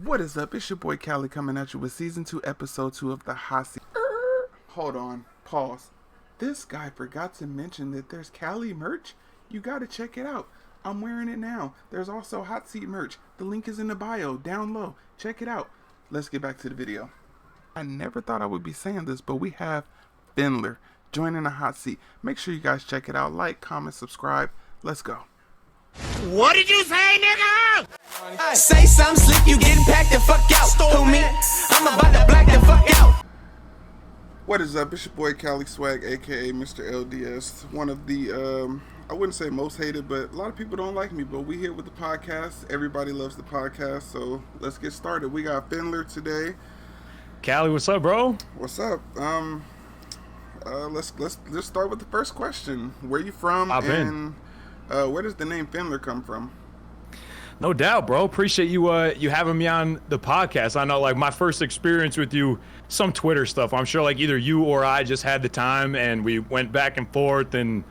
What is up? It's your boy Cali coming at you with Season 2, Episode 2 of the Hotseat. Hold on. Pause. This guy forgot to mention that there's Cali merch. You gotta check it out. I'm wearing it now. There's also Hotseat merch. The link is in the bio, down low. Check it out. Let's get back to the video. I never thought I would be saying this, but we have Fendler joining the Hotseat. Make sure you guys check it out. Like, comment, subscribe. Let's go. What did you say, nigga? Say something slick, you getting packed the fuck out. Homie, I'm about to black the fuck out. What is up? It's your boy Cali Swag, aka Mr. LDS. One of the, I wouldn't say most hated, but a lot of people don't like me. But we here with the podcast. Everybody loves the podcast, so let's get started. We got Fendler today. Cali, what's up, bro? What's up? Let's start with the first question. Where you from? Where does the name Fendler come from? No doubt, bro. Appreciate you you having me on the podcast. I know, like, my first experience with you, some Twitter stuff. I'm sure, like, either you or I just had the time and we went back and forth and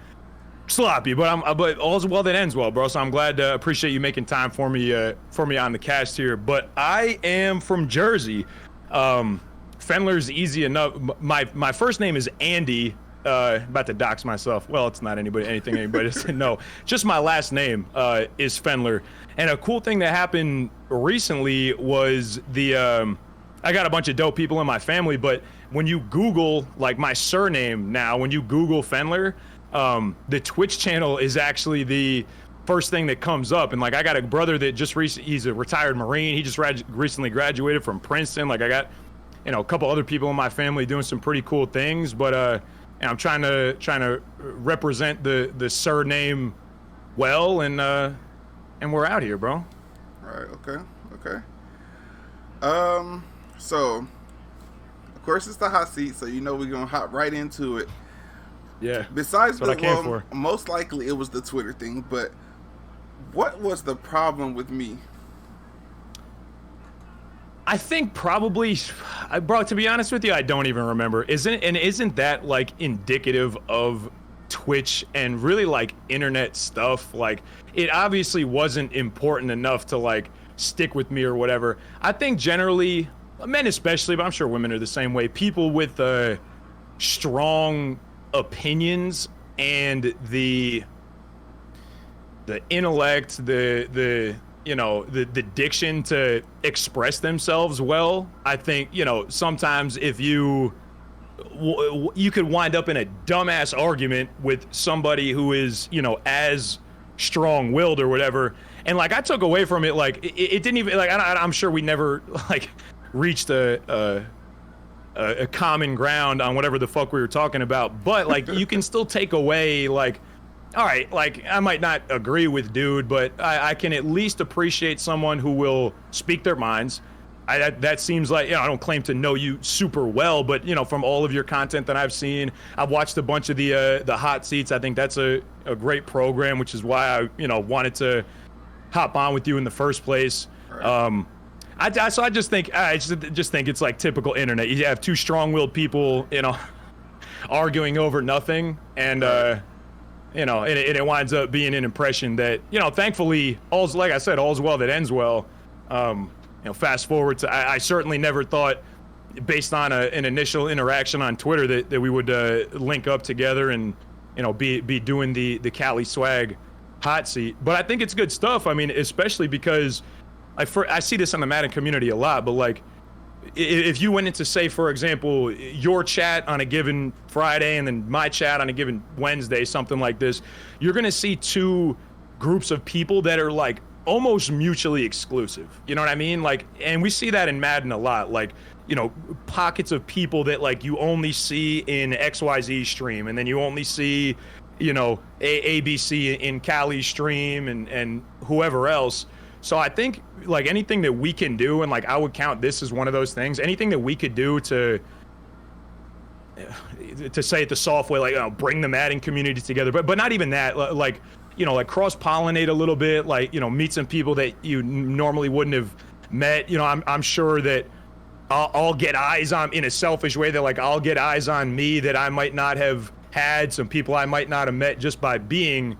sloppy. But all's well that ends well, bro. So I'm glad to appreciate you making time for me on the cast here. But I am from Jersey. Fendler's easy enough. My first name is Andy. About to dox myself. Well, it's not anything anybody doesn't know. Just my last name is Fendler. And a cool thing that happened recently was I got a bunch of dope people in my family, but when you Google, like, my surname now, when you Google Fendler, the Twitch channel is actually the first thing that comes up. And, like, I got a brother that he's a retired Marine. He just recently graduated from Princeton. Like, I got, a couple other people in my family doing some pretty cool things, but and I'm trying to represent the surname well, and we're out here, bro. All right. Okay. So of course it's the hot seat, so we're gonna hop right into it. Yeah. Besides that's what I came for. Most likely it was the Twitter thing, but what was the problem with me? I think probably, bro, to be honest with you, I don't even remember. Isn't that, like, indicative of Twitch and really, like, internet stuff? Like, it obviously wasn't important enough to, like, stick with me or whatever. I think generally, men especially, but I'm sure women are the same way, people with strong opinions and the intellect, the diction to express themselves well. I think, sometimes if you could wind up in a dumbass argument with somebody who is, as strong-willed or whatever. And, like, I took away from it, like, it didn't even, like, I'm sure we never, like, reached a common ground on whatever the fuck we were talking about. But, like, you can still take away, like, all right, like, I might not agree with dude, but I can at least appreciate someone who will speak their minds. That seems like, I don't claim to know you super well, but, from all of your content that I've seen, I've watched a bunch of the hot seats. I think that's a great program, which is why I, wanted to hop on with you in the first place. Right. I just think it's like typical internet. You have two strong-willed people, arguing over nothing, and and it winds up being an impression that, thankfully, like I said, all's well that ends well. Fast forward to, I certainly never thought, based on an initial interaction on Twitter, that we would link up together and, be doing the Cali Swag hot seat. But I think it's good stuff. I mean, especially because I see this in the Madden community a lot, but, like, if you went into, say, for example, your chat on a given Friday and then my chat on a given Wednesday, something like this, you're going to see two groups of people that are, like, almost mutually exclusive. You know what I mean? Like, and we see that in Madden a lot, like, pockets of people that, like, you only see in XYZ stream, and then you only see, ABC in Cali stream and whoever else. So I think, like, anything that we can do, and, like, I would count this as one of those things, anything that we could do to say it the soft way, like, bring the Madden community together, but not even that, like, like, cross-pollinate a little bit, like, meet some people that you normally wouldn't have met. I'm sure that I'll get eyes on, in a selfish way, that, like, I'll get eyes on me that I might not have had, some people I might not have met just by being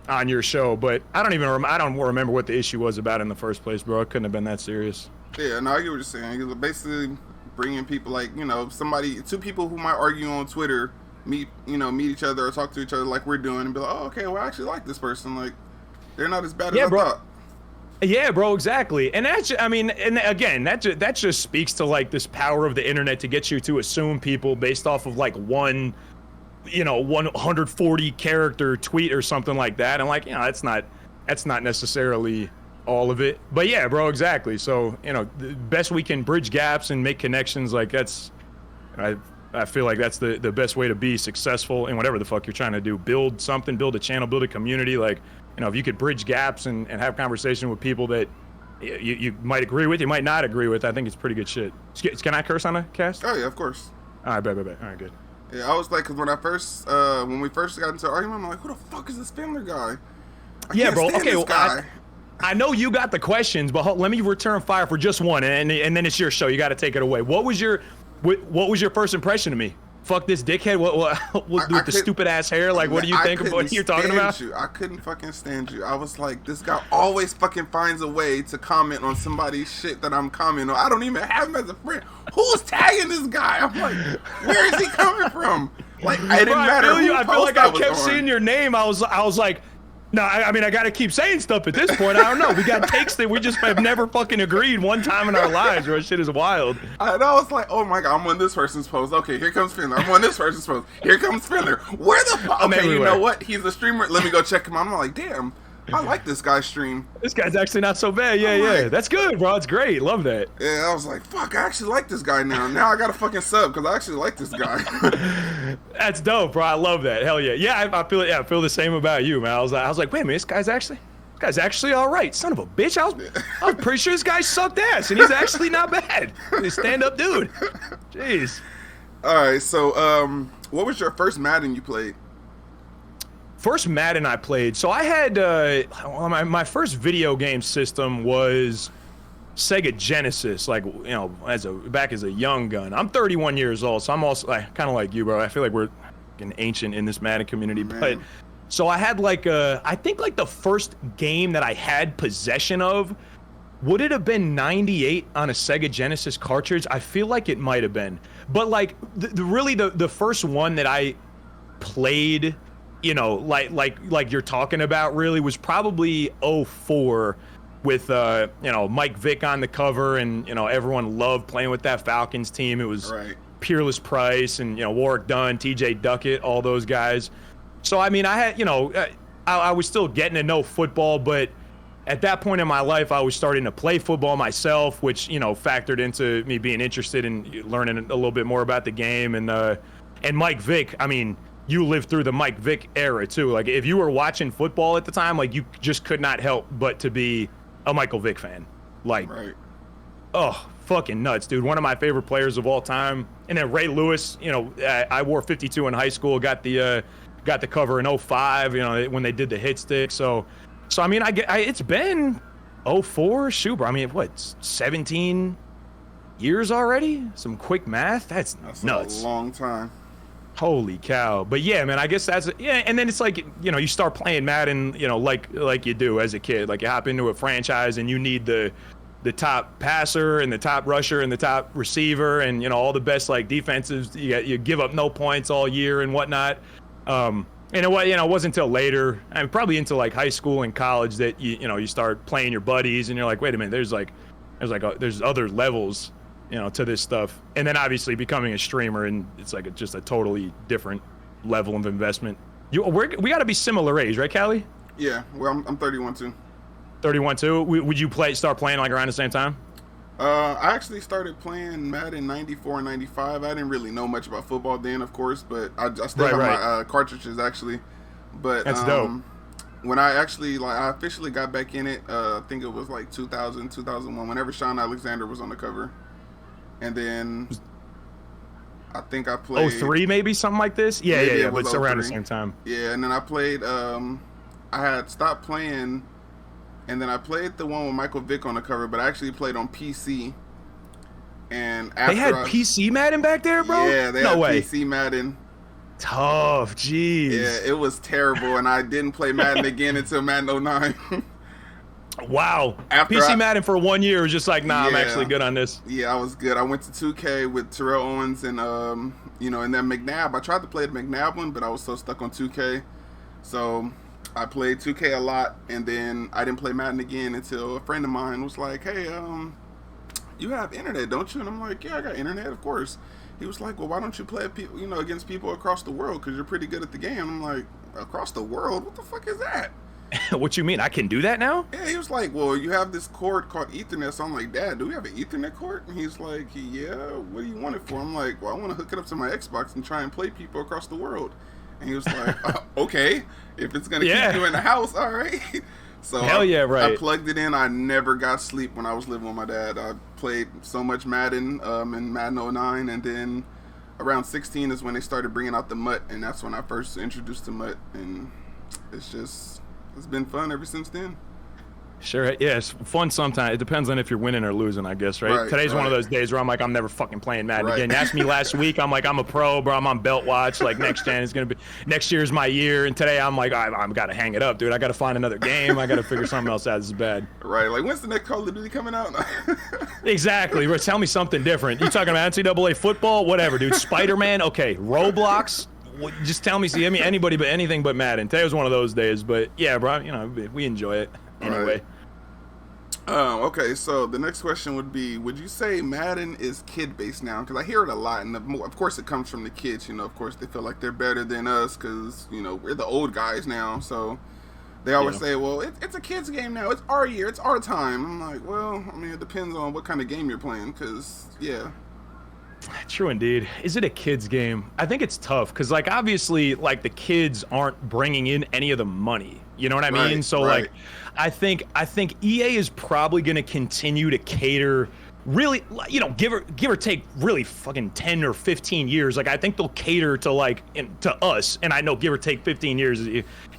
on your show, but I don't remember what the issue was about in the first place, bro. It couldn't have been that serious. Yeah, no, I get what you're saying. You're basically bringing people like, two people who might argue on Twitter meet each other or talk to each other like we're doing and be like, oh, okay, well, I actually like this person. Like, they're not as bad as I thought. Yeah, bro, exactly. And and again, that just speaks to like this power of the internet to get you to assume people based off of like one 140 character tweet or something like that. And like, that's not necessarily all of it. But yeah, bro, exactly. So, the best we can bridge gaps and make connections, like I feel like that's the best way to be successful in whatever the fuck you're trying to do. Build something, build a channel, build a community. Like, if you could bridge gaps and have conversation with people that you might agree with, you might not agree with, I think it's pretty good shit. Can I curse on a cast? Oh, yeah, of course. All right, bet. All right, good. Yeah, I was like, because when we first got into an argument, I'm like, who the fuck is this Fendler guy? I can't stand this guy. I know you got the questions, but let me return fire for just one, and then it's your show. You got to take it away. What was your first impression of me? Fuck this dickhead. What with the stupid ass hair? Like, what do you think of what you're talking about? I couldn't fucking stand you. I was like, this guy always fucking finds a way to comment on somebody's shit that I'm commenting on. I don't even have him as a friend. Who's tagging this guy? I'm like, where is he coming from? Like, it didn't matter. I feel like I kept seeing your name. I was like, no, I mean, I got to keep saying stuff at this point. I don't know. We got takes that we just have never fucking agreed one time in our lives, bro. Shit is wild. I was like, oh my God, I'm on this person's post. Okay, here comes Fendler. I'm on this person's post. Here comes Fendler. Where the fuck? Okay, you know what? He's a streamer. Let me go check him out. I'm like, damn, I like this guy's stream. This guy's actually not so bad. Yeah. That's good, bro. It's great. Love that. Yeah, I was like, fuck, I actually like this guy now. Now I got to fucking sub because I actually like this guy. That's dope, bro. I love that. Hell yeah. Yeah, I feel it. Yeah, I feel the same about you, man. I was like, wait a minute, this guy's actually all right. Son of a bitch. I was pretty sure this guy sucked ass, and he's actually not bad. He's a stand-up dude. Jeez. All right, so what was your first Madden you played? First Madden I played. So I had my first video game system was Sega Genesis, like, back as a young gun. I'm 31 years old, so I'm also kind of like you, bro. I feel like we're fucking ancient in this Madden community. Man. But so I had I think the first game that I had possession of, would it have been 98 on a Sega Genesis cartridge? I feel like it might have been. But really the first one that I played, like you're talking about, really was probably 04 with Mike Vick on the cover, and everyone loved playing with that Falcons team. It was Peerless Price and Warwick Dunn, TJ Duckett, all those guys. So I mean, I had I was still getting to know football, but at that point in my life, I was starting to play football myself, which factored into me being interested in learning a little bit more about the game. And Mike Vick, I mean, you lived through the Mike Vick era too. Like, if you were watching football at the time, like, you just could not help but to be a Michael Vick fan. Like, oh, fucking nuts, dude. One of my favorite players of all time. And then Ray Lewis, I wore 52 in high school, got the cover in 05, when they did the hit stick. So I mean, it's been 04, shoot, bro. I mean, what, 17 years already? Some quick math? That's nuts. A long time. Holy cow. But yeah, man, I guess and then it's like, you start playing Madden, like you do as a kid. Like, you hop into a franchise and you need the top passer and the top rusher and the top receiver and, all the best, defensives. You give up no points all year and whatnot. And it wasn't until later, and probably into high school and college, that you start playing your buddies and you're like, wait a minute, there's other levels, to this stuff. And then obviously becoming a streamer, and it's just a totally different level of investment. We got to be similar age, right, Cali? Yeah, well, I'm 31 too. 31 too. Would you start playing around the same time? I actually started playing Madden 94 and 95. I didn't really know much about football then, of course, but I still have my cartridges, actually. But that's dope. When I actually, I officially got back in it, I think it was 2000, 2001, whenever Sean Alexander was on the cover. And then I think I played 03, maybe something like this. Yeah, but it's around the same time. Yeah, and then I played. I had stopped playing, and then I played the one with Michael Vick on the cover, but I actually played on PC. And after they had PC Madden back there, bro. Yeah, they had PC Madden. tough. Jeez. Yeah, it was terrible, and I didn't play Madden again until Madden 09. Wow. After PC Madden for 1 year was just like, nah, I'm Yeah. actually good on this. Yeah, I was good. I went to 2K with Terrell Owens and you know, and then McNabb. I tried to play the McNabb one, but I was so stuck on 2K. So I played 2K a lot, and then I didn't play Madden again until a friend of mine was like, "Hey, you have internet, don't you?" And I'm like, "Yeah, I got internet, of course." He was like, "Well, why don't you play people, you know, against people across the world? Because you're pretty good at the game." I'm like, "Across the world? What the fuck is that?" What you mean? I can do that now? Yeah, he was like, "Well, you have this cord called Ethernet." So I'm like, "Dad, do we have an Ethernet cord?" And he's like, "Yeah, what do you want it for?" I'm like, "Well, I want to hook it up to my Xbox and try and play people across the world." And he was like, "Okay, if it's going to keep you in the house, all right." So Hell yeah, right. I plugged it in. I never got sleep when I was living with my dad. I played so much Madden in Madden 09, and then around 16 is when they started bringing out the MUT, and that's when I first introduced to MUT, and it's been fun ever since then. Sure, yeah, it's fun sometimes. It depends on if you're winning or losing, I guess, right? Today's one of those days where I'm like, I'm never fucking playing Madden again. You asked me last week, I'm like, I'm a pro, bro. I'm on belt watch. Like, next year's my year. And today I'm like, I'm got to hang it up, dude. I got to find another game. I got to figure something else out. This is bad. Right, like, when's the next Call of Duty coming out? Exactly. Bro, tell me something different. You talking about NCAA football? Whatever, dude. Spider-Man? Okay. Roblox? Just tell me, see, I mean, anybody but anything but Madden. Today was one of those days, but yeah, bro, you know, we enjoy it anyway. Right. Okay, so the next question would be, would you say Madden is kid-based now? Because I hear it a lot, and of course it comes from the kids, you know, of course they feel like they're better than us because, you know, we're the old guys now, so they always say, well, it's a kid's game now, it's our year, it's our time. I'm like, well, I mean, it depends on what kind of game you're playing, because, yeah. True indeed. Is it a kid's game? I think it's tough because, like, obviously, like, the kids aren't bringing in any of the money. You know what I mean? So, like, I think EA is probably going to continue to cater, really, you know, give or take, really fucking 10 or 15 years. Like, I think they'll cater to, like, to us. And I know give or take 15 years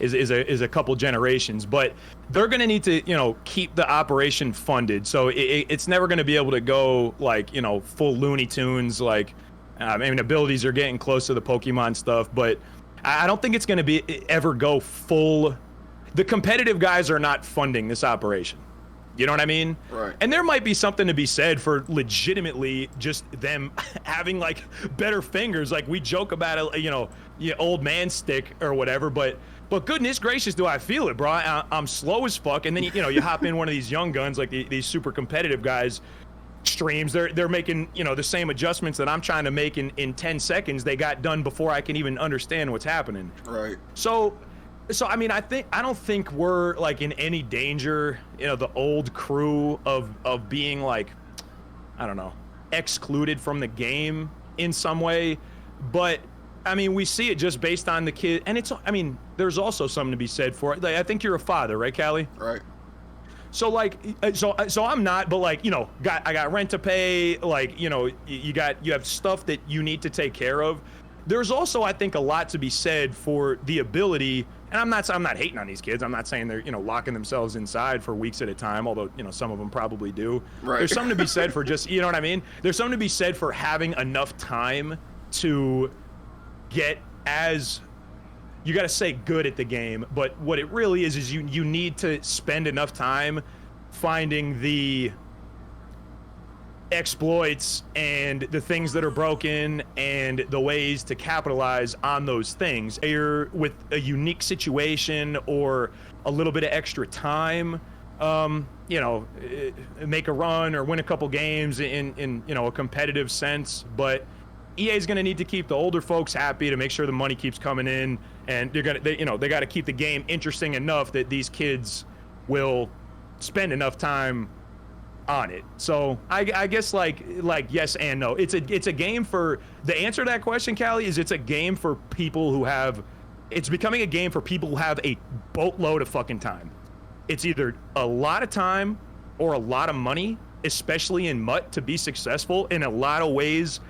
is a couple generations, but they're going to need to, you know, keep the operation funded. So it's never going to be able to go, like, you know, full Looney Tunes. Like, I mean, abilities are getting close to the Pokemon stuff, but I don't think it's going to ever go full. The competitive guys are not funding this operation. You know what I mean? Right. And there might be something to be said for legitimately just them having, like, better fingers. Like, we joke about it, you know, old man stick or whatever, but goodness gracious, do I feel it, bro. I'm slow as fuck. And then, you know, you hop in one of these young guns, like these super competitive guys, streams, they're making, you know, the same adjustments that I'm trying to make in 10 seconds. They got done before I can even understand what's happening. Right. So I mean, I don't think we're, like, in any danger, you know, the old crew of being, like, I don't know, excluded from the game in some way. But I mean, we see it just based on the kid, and I mean, there's also something to be said for it. Like, I think you're a father, right, Cali? Right. So, like, so I'm not, but, like, you know, I got rent to pay, like, you know, you have stuff that you need to take care of. There's also, I think, a lot to be said for the ability, and I'm not hating on these kids. I'm not saying they're, you know, locking themselves inside for weeks at a time, although, you know, some of them probably do. Right. There's something to be said for just, you know what I mean? There's something to be said for having enough time to get you got to say good at the game, but what it really is you need to spend enough time finding the exploits and the things that are broken and the ways to capitalize on those things. You're with a unique situation or a little bit of extra time, you know, make a run or win a couple games in you know, a competitive sense. But EA is going to need to keep the older folks happy to make sure the money keeps coming in, and they got to keep the game interesting enough that these kids will spend enough time on it. So I guess like yes and no. It's a game for, the answer to that question, Callie, is it's a game for people who have, it's becoming a game for people who have a boatload of fucking time. It's either a lot of time or a lot of money, especially in MUT, to be successful. In a lot of ways,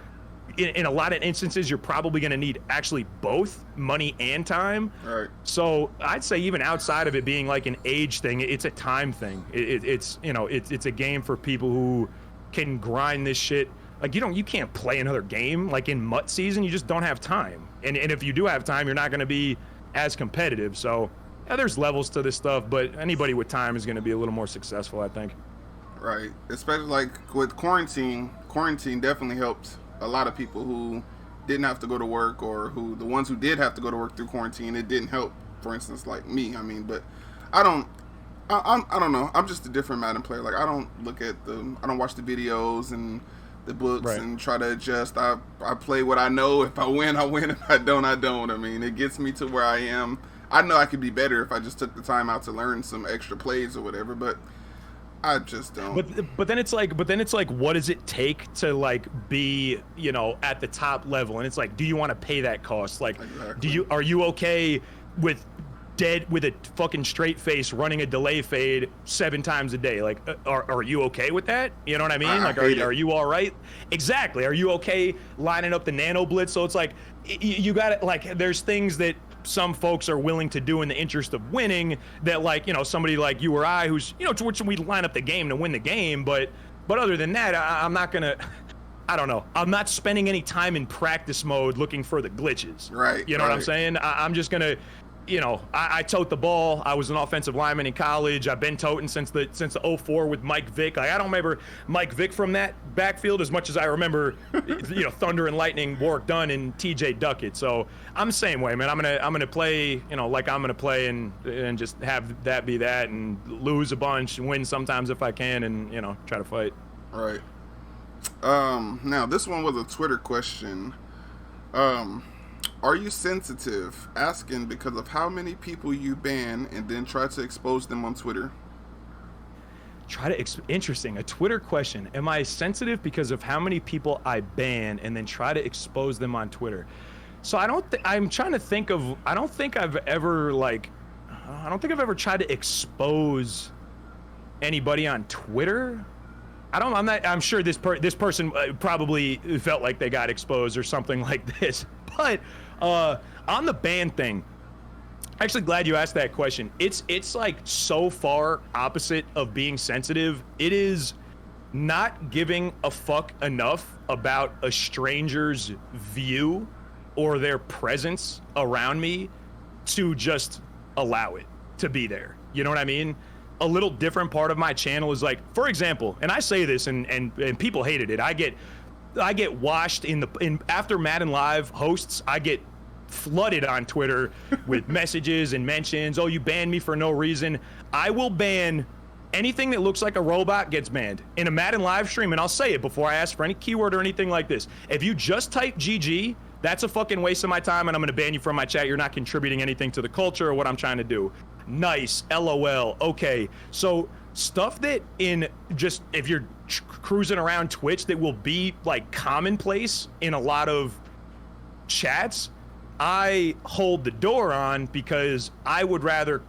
in a lot of instances, you're probably going to need actually both money and time. Right. So I'd say even outside of it being like an age thing, it's a time thing. It's you know, it's a game for people who can grind this shit Like you can't play another game like in MUT season. You just don't have time. And if you do have time, you're not going to be as competitive. So yeah, there's levels to this stuff, but anybody with time is going to be a little more successful, I think. Right. Especially like with quarantine. Quarantine definitely helped a lot of people who didn't have to go to work, or who the ones who did have to go to work through quarantine. It didn't help. For instance, like me. I mean, but I don't know. I'm just a different Madden player. Like I don't watch the videos and the books and try to adjust. I play what I know. If I win, I win. If I don't, I don't. I mean, it gets me to where I am. I know I could be better if I just took the time out to learn some extra plays or whatever, but I just don't. But then it's like, what does it take to like be, you know, at the top level? And it's like, do you want to pay that cost? Like, exactly. Are you okay with a fucking straight face running a delay fade 7 times a day? Like, are you okay with that? You know what I mean? Like, are you all right? Exactly. Are you okay lining up the nano blitz? So it's like, you got it. Like, there's things that some folks are willing to do in the interest of winning that, like, you know, somebody like you or I, who's, you know, to which we line up the game to win the game. But other than that, I'm not gonna, I don't know. I'm not spending any time in practice mode looking for the glitches. Right. You know what I'm saying? I'm just gonna, you know, I tote the ball. I was an offensive lineman in college. I've been toting since the 04 with Mike Vick. Like, I don't remember Mike Vick from that backfield as much as I remember, you know, Thunder and Lightning, Warwick Dunn and TJ Duckett. So I'm the same way, man. I'm gonna play, you know, like I'm gonna play and just have that be that, and lose a bunch and win sometimes if I can, and, you know, try to fight. Right. Now this one was a Twitter question. Are you sensitive? Asking because of how many people you ban and then try to expose them on Twitter. Interesting. A Twitter question. Am I sensitive because of how many people I ban and then try to expose them on Twitter? So I'm trying to think of, I don't think I've ever tried to expose anybody on Twitter. I'm sure this person probably felt like they got exposed or something like this. But on the ban thing, actually glad you asked that question. It's like so far opposite of being sensitive. It is not giving a fuck enough about a stranger's view or their presence around me to just allow it to be there. You know what I mean? A little different part of my channel is like, for example, and I say this and people hated it. I get washed after Madden Live hosts. I get flooded on Twitter with messages and mentions. Oh, you banned me for no reason. I will ban anything that looks like a robot gets banned in a Madden live stream. And I'll say it before I ask for any keyword or anything like this. If you just type GG, that's a fucking waste of my time, and I'm going to ban you from my chat. You're not contributing anything to the culture or what I'm trying to do. Nice. LOL. Okay. So stuff that if you're cruising around Twitch, that will be like commonplace in a lot of chats, I hold the door on, because I would rather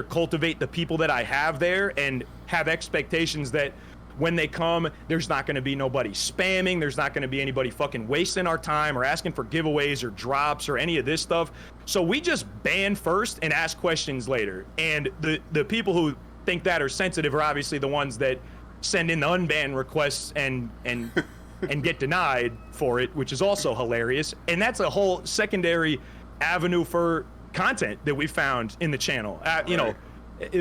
cultivate the people that I have there and have expectations that when they come, there's not going to be nobody spamming. There's not going to be anybody fucking wasting our time or asking for giveaways or drops or any of this stuff. So we just ban first and ask questions later. And the people who think that are sensitive are obviously the ones that send in the unban requests and get denied for it, which is also hilarious. And that's a whole secondary avenue for content that we found in the channel. You know,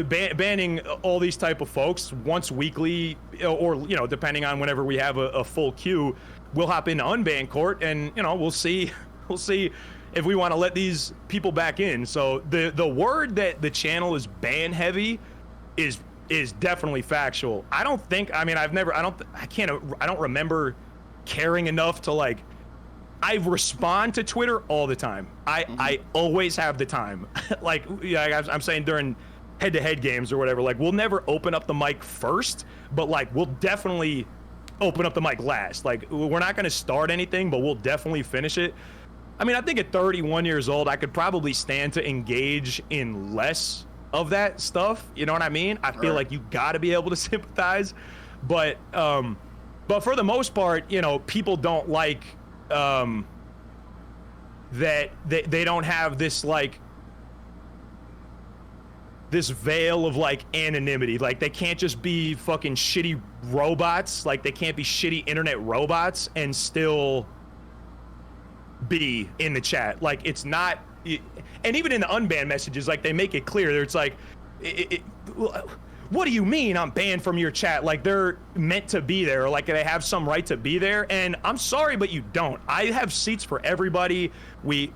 banning all these type of folks once weekly, or, you know, depending on whenever we have a full queue, we'll hop into unban court, and, you know, we'll see if we want to let these people back in. So the word that the channel is ban heavy is definitely factual. I don't remember caring enough to, like, I respond to Twitter all the time. I always have the time. Like, yeah, I'm saying during head-to-head games or whatever, like, we'll never open up the mic first, but, like, we'll definitely open up the mic last. Like, we're not going to start anything, but we'll definitely finish it. I mean, I think at 31 years old, I could probably stand to engage in less of that stuff. You know what I mean? I feel like you got to be able to sympathize, but for the most part, you know, people don't like that they don't have this, like, this veil of like anonymity. Like they can't just be fucking shitty robots. Like they can't be shitty internet robots and still be in the chat. Like it's not, and even in the unbanned messages, like they make it clear. It's like, what do you mean I'm banned from your chat? Like they're meant to be there, or like they have some right to be there. And I'm sorry, but you don't. I have seats for everybody. We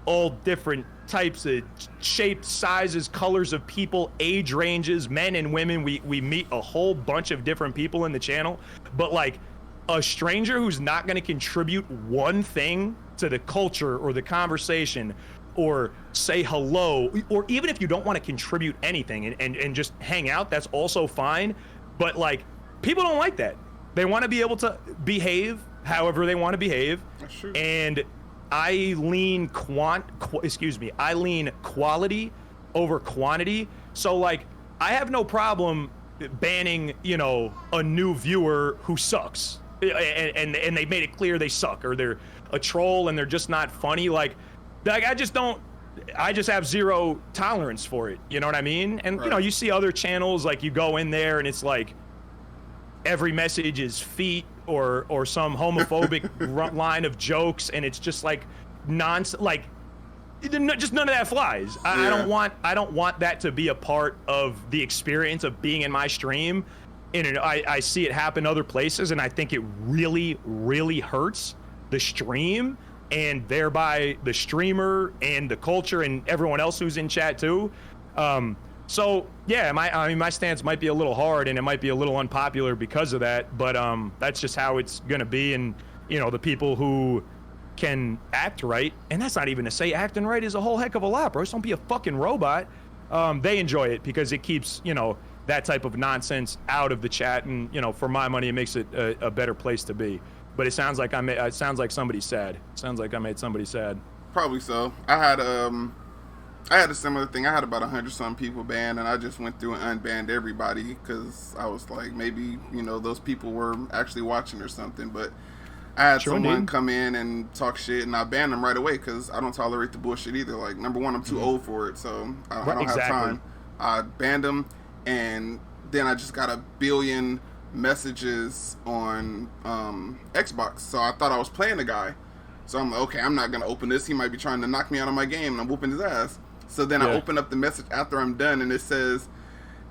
all different types of shapes, sizes, colors of people, age ranges, men and women. We meet a whole bunch of different people in the channel, but like a stranger who's not going to contribute one thing to the culture or the conversation or say hello, or even if you don't want to contribute anything and just hang out, that's also fine. But like people don't like that. They want to be able to behave however they want to behave. That's true. And I lean I lean quality over quantity. So like I have no problem banning, you know, a new viewer who sucks. And they made it clear they suck, or they're a troll and they're just not funny. Like I just have zero tolerance for it. You know what I mean? And you know, you see other channels, like you go in there and it's like every message is feet or some homophobic line of jokes, and it's just like nonsense. Like just none of that flies. I don't want that to be a part of the experience of being in my stream. And I see it happen other places, and I think it really, really hurts the stream and thereby the streamer and the culture and everyone else who's in chat too. So yeah, my stance might be a little hard and it might be a little unpopular because of that, but that's just how it's gonna be. And you know, the people who can act right, and that's not even to say acting right is a whole heck of a lot, bro. Just don't be a fucking robot. They enjoy it because it keeps, you know, that type of nonsense out of the chat, and you know, for my money, it makes it a better place to be. But it sounds like it sounds like somebody's sad. It sounds like I made somebody sad. Probably so. I had a similar thing. I had about 100-some people banned, and I just went through and unbanned everybody because I was like, maybe, you know, those people were actually watching or something. But I had someone come in and talk shit, and I banned them right away because I don't tolerate the bullshit either. Like, number one, I'm too old for it, so I don't have time. I banned them, and then I just got a billion messages on Xbox. So I thought I was playing the guy. So I'm like, okay, I'm not going to open this. He might be trying to knock me out of my game, and I'm whooping his ass. So then I open up the message after I'm done, and it says,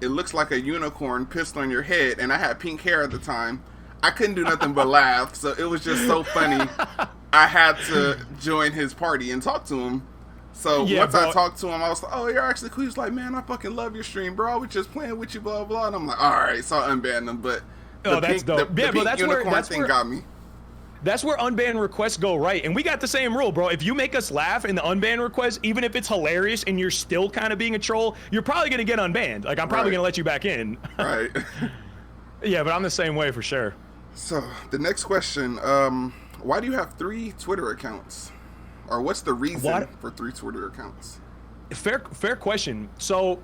it looks like a unicorn pissed on your head. And I had pink hair at the time. I couldn't do nothing but laugh. So it was just so funny. I had to join his party and talk to him. So once I talked to him, I was like, oh, you're actually cool. He was like, man, I fucking love your stream, bro. I was just playing with you, blah, blah. And I'm like, all right. So I unbanned him. But the pink unicorn thing got me. That's where unbanned requests go right. And we got the same rule, bro. If you make us laugh in the unbanned request, even if it's hilarious and you're still kind of being a troll, you're probably going to get unbanned. Like, I'm probably going to let you back in. Right. Yeah, but I'm the same way for sure. So, the next question. Why do you have 3 Twitter accounts? Or what's the reason for 3 Twitter accounts? Fair question. So,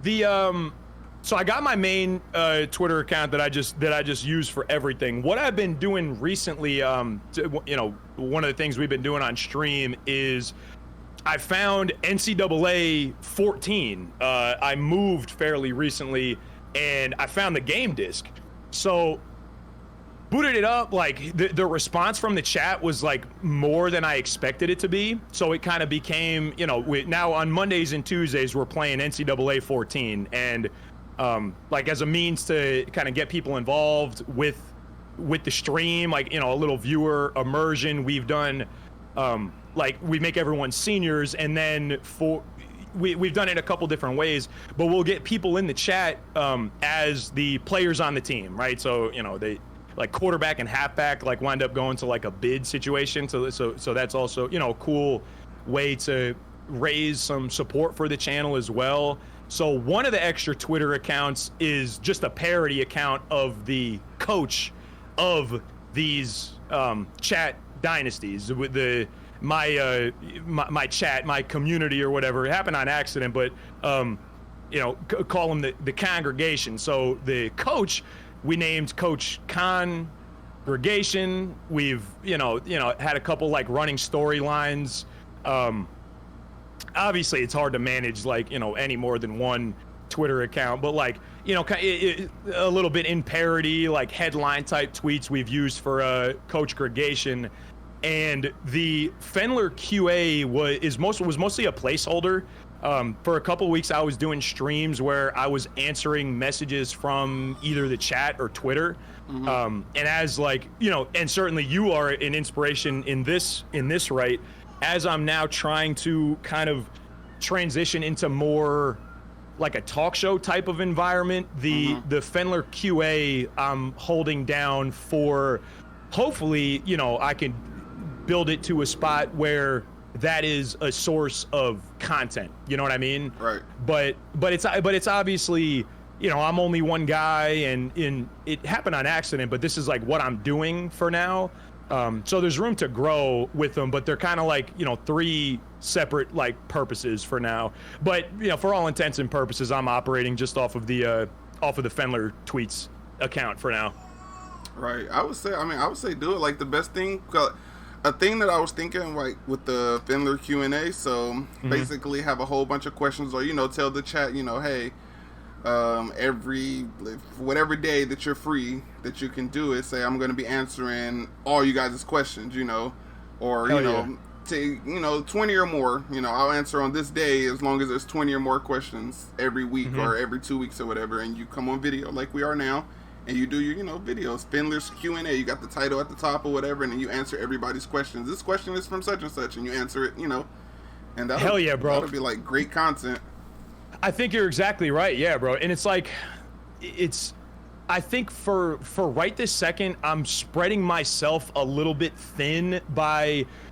So I got my main Twitter account that I just use for everything. What I've been doing recently, you know, one of the things we've been doing on stream is I found NCAA 14. I moved fairly recently, and I found the game disc. So booted it up, like the response from the chat was like more than I expected it to be. So it kind of became, you know, now on Mondays and Tuesdays we're playing NCAA 14, and like as a means to kind of get people involved with the stream, like, you know, a little viewer immersion. We've done like we make everyone seniors, and then we've done it a couple different ways, but we'll get people in the chat as the players on the team, right? So, you know, they like quarterback and halfback like wind up going to like a bid situation. So that's also, you know, a cool way to raise some support for the channel as well. So one of the extra Twitter accounts is just a parody account of the coach of these chat dynasties. With my chat, my community or whatever. It happened on accident, but you know, call them the congregation. So the coach, we named Coach Congregation. We've you know had a couple like running storylines. Obviously it's hard to manage like, you know, any more than one Twitter account, but like, you know, a little bit in parody, like headline type tweets we've used for Coach Gregation. And the Fendler QA was mostly a placeholder. For a couple weeks, I was doing streams where I was answering messages from either the chat or Twitter. And as like, you know, and certainly you are an inspiration in this, right? As I'm now trying to kind of transition into more like a talk show type of environment, the Fendler QA I'm holding down for, hopefully, you know, I can build it to a spot where that is a source of content. You know what I mean? Right. But it's obviously, you know, I'm only one guy, and it happened on accident, but this is like what I'm doing for now. So there's room to grow with them, but they're kind of like, you know, 3 separate like purposes for now. But, you know, for all intents and purposes, I'm operating just off of the Fendler tweets account for now. Right. I would say do it. Like the best thing, a thing that I was thinking, like with the Fendler Q&A. So basically, have a whole bunch of questions, or, you know, tell the chat, you know, hey, whatever day that you're free, that you can do it, say I'm going to be answering all you guys' questions, you know, or you know, to, you know, 20 or more, you know, I'll answer on this day as long as there's 20 or more questions every week or every 2 weeks or whatever, and you come on video like we are now, and you do your, you know, videos, Fendler's Q&A, you got the title at the top or whatever, and then you answer everybody's questions. This question is from such and such, and you answer it, you know, and hell yeah, bro, that'll be like great content. I think you're exactly right. Yeah, bro. And it's like, I think for right this second, I'm spreading myself a little bit thin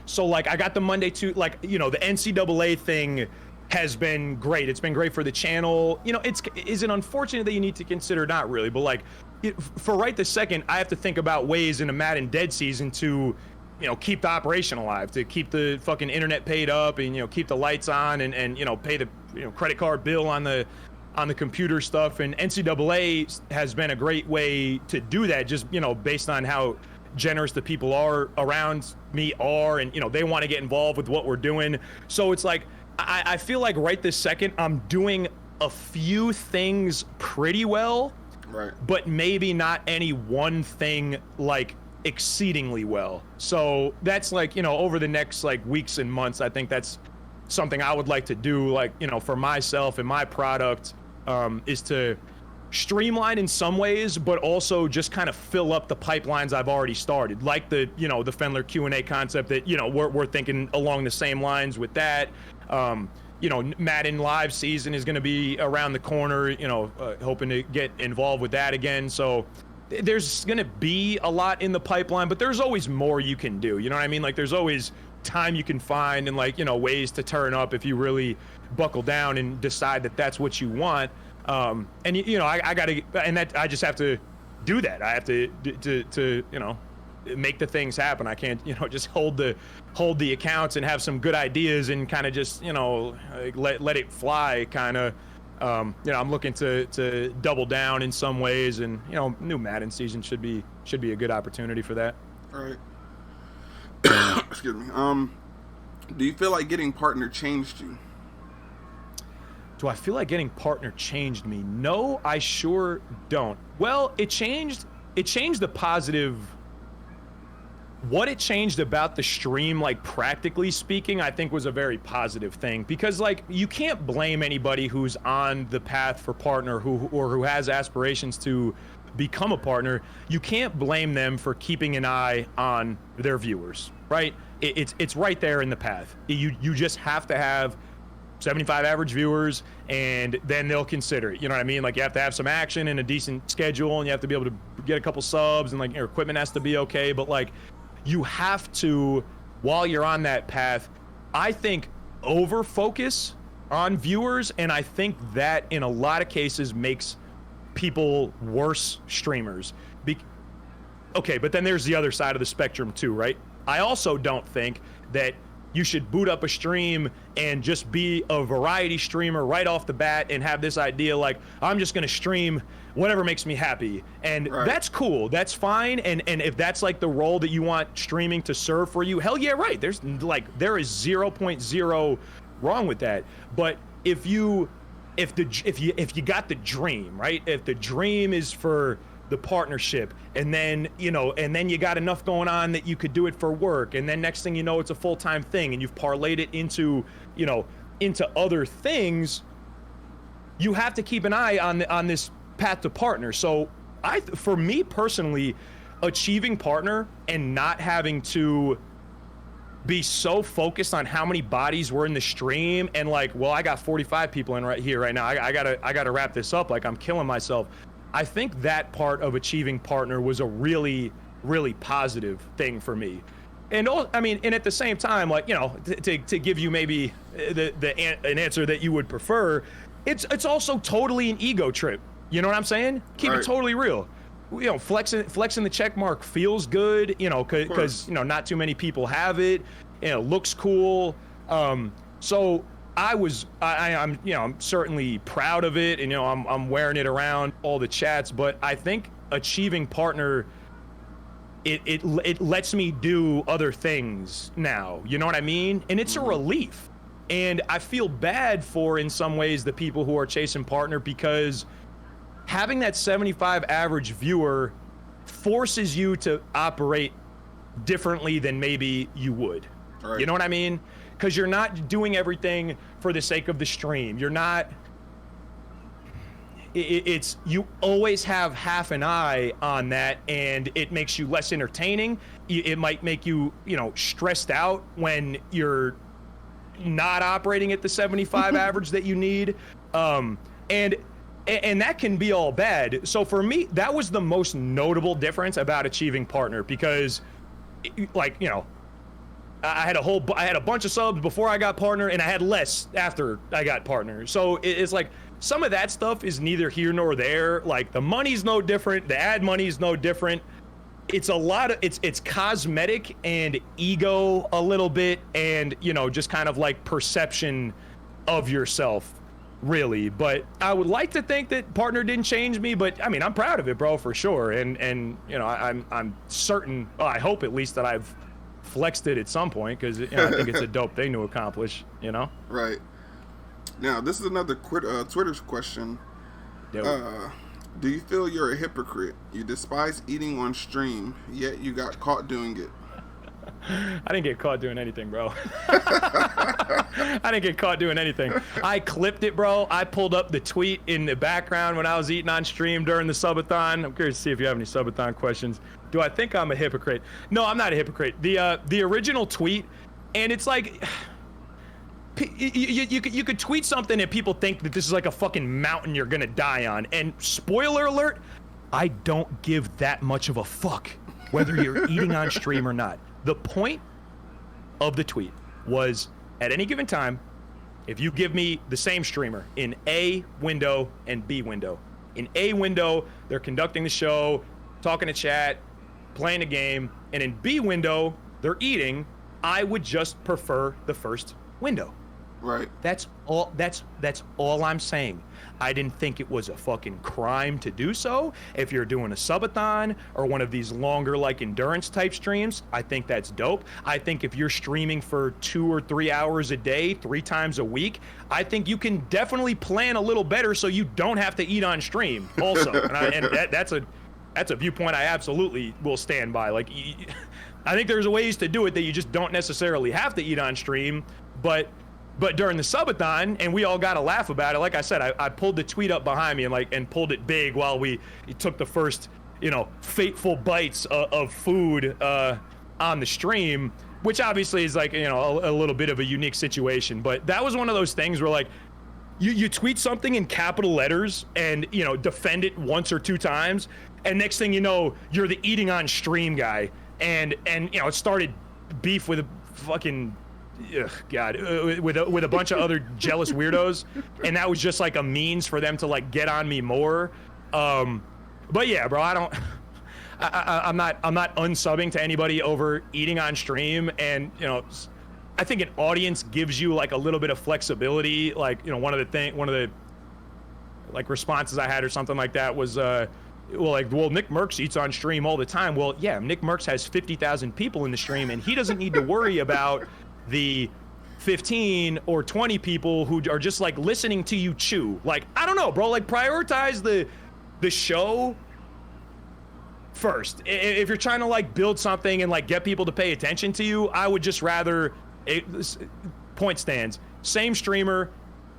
so like I got the Monday to, like, you know, the NCAA thing has been great. It's been great for the channel. You know, is it unfortunate that you need to consider? Not really, but like for right this second, I have to think about ways in a Madden dead season to, you know, keep the operation alive, to keep the fucking internet paid up, and, you know, keep the lights on, and you know, pay the, you know, credit card bill on the computer stuff. And NCAA has been a great way to do that, just, you know, based on how generous the people are around me are, and, you know, they want to get involved with what we're doing. So it's like, I feel like right this second I'm doing a few things pretty well, right, but maybe not any one thing like exceedingly well. So that's like, you know, over the next like weeks and months, I think that's something I would like to do, like, you know, for myself and my product, is to streamline in some ways, but also just kind of fill up the pipelines I've already started, like the, you know, the Fendler Q&A concept that, you know, we're thinking along the same lines with that. You know, Madden live season is going to be around the corner, you know, hoping to get involved with that again. So there's going to be a lot in the pipeline, but there's always more you can do. You know what I mean? Like, there's always time you can find, and, like, you know, ways to turn up if you really buckle down and decide that that's what you want. And, you know, I got to, and that I just have to do that. I have to, you know, make the things happen. I can't, you know, just hold the accounts and have some good ideas and kind of just, you know, let it fly kind of. You know, I'm looking to double down in some ways, and, you know, new Madden season should be a good opportunity for that. All right. Excuse me. Do you feel like getting partner changed you? Do I feel like getting partner changed me? No, I sure don't. Well, it changed the positive. What it changed about the stream, like, practically speaking, I think was a very positive thing, because, like, you can't blame anybody who's on the path for partner who has aspirations to become a partner. You can't blame them for keeping an eye on their viewers, right? It's right there in the path. You just have to have 75 average viewers, and then they'll consider it. You know what I mean? Like, you have to have some action and a decent schedule, and you have to be able to get a couple subs, and, like, your equipment has to be okay. But, like, you have to, while you're on that path, I think, over focus on viewers, and I think that in a lot of cases makes people worse streamers. Okay, but then there's the other side of the spectrum too, right? I also don't think that you should boot up a stream and just be a variety streamer right off the bat and have this idea like, I'm just gonna stream whatever makes me happy. And right. That's cool, that's fine. And if that's like the role that you want streaming to serve for you, hell yeah, right. There is 0.0 wrong with that. But if you if you got the dream, right? If the dream is for the partnership, and then you got enough going on that you could do it for work, and then next thing you know, it's a full-time thing, and you've parlayed it into other things. You have to keep an eye on this path to partner. So for me personally, achieving partner and not having to be so focused on how many bodies were in the stream and like, well, I got 45 people in right here right now. I gotta wrap this up. Like, I'm killing myself. I think that part of achieving partner was a really, really positive thing for me. And at the same time, like, to give you maybe an answer that you would prefer, it's also totally an ego trip. You know what I'm saying? Keep it totally real. Flexing the check mark feels good, because not too many people have it. Looks cool. So I'm certainly proud of it, and I'm wearing it around all the chats. But I think achieving partner, it lets me do other things now. You know what I mean? And it's a relief. And I feel bad for, in some ways, the people who are chasing partner, because having that 75 average viewer forces you to operate differently than maybe you would. Right. You know what I mean? Because you're not doing everything for the sake of the stream. You're not. You always have half an eye on that, and it makes you less entertaining. It might make you, stressed out when you're not operating at the 75 average that you need. And that can be all bad. So for me, that was the most notable difference about achieving partner, because I had a bunch of subs before I got partner, and I had less after I got partner. So it's like, some of that stuff is neither here nor there. Like, the money's no different, the ad money's no different. It's a lot of, it's cosmetic and ego a little bit, and just kind of like perception of yourself, really. But I would like to think that partner didn't change me, but I mean, I'm proud of it, bro, for sure. And I'm certain, well, I hope at least, that I've flexed it at some point, because I think it's a dope thing to accomplish. Right. Now, this is another Twitter's question. Do you feel you're a hypocrite? You despise eating on stream, yet you got caught doing it. I didn't get caught doing anything, bro. I didn't get caught doing anything. I clipped it, bro. I pulled up the tweet in the background when I was eating on stream during the subathon. I'm curious to see if you have any subathon questions. Do I think I'm a hypocrite? No, I'm not a hypocrite. The original tweet, and it's like, you could tweet something and people think that this is like a fucking mountain you're gonna die on. And spoiler alert, I don't give that much of a fuck whether you're eating on stream or not. The point of the tweet was, at any given time, if you give me the same streamer in A window and B window. In A window, they're conducting the show, talking to chat, playing a game, and in B window, they're eating. I would just prefer the first window. Right. That's all I'm saying. I didn't think it was a fucking crime to do so. If you're doing a subathon or one of these longer, like, endurance type streams, I think that's dope. I think if you're streaming for 2 or 3 hours a day, 3 times a week, I think you can definitely plan a little better so you don't have to eat on stream also. That's a viewpoint I absolutely will stand by. Like, I think there's ways to do it that you just don't necessarily have to eat on stream, but during the subathon, and we all got to laugh about it. Like I said, I pulled the tweet up behind me and pulled it big while we took the first, fateful bites of food on the stream, which obviously is like, a little bit of a unique situation. But that was one of those things where, like, you tweet something in capital letters and, defend it 1 or 2 times, and next thing you know, you're the eating on stream guy, and it started beef with a fucking, ugh, God, with a bunch of other jealous weirdos, and that was just like a means for them to, like, get on me more. But yeah, bro, I'm not unsubbing to anybody over eating on stream, and I think an audience gives you, like, a little bit of flexibility. Like, one of the like responses I had or something like that was well, Nick Merckx eats on stream all the time. Well, yeah, Nick Merckx has 50,000 people in the stream, and he doesn't need to worry about the 15 or 20 people who are just like listening to you chew. Like, I don't know, bro, like prioritize the show first. If you're trying to like build something and like get people to pay attention to you, I would just rather point stands, same streamer,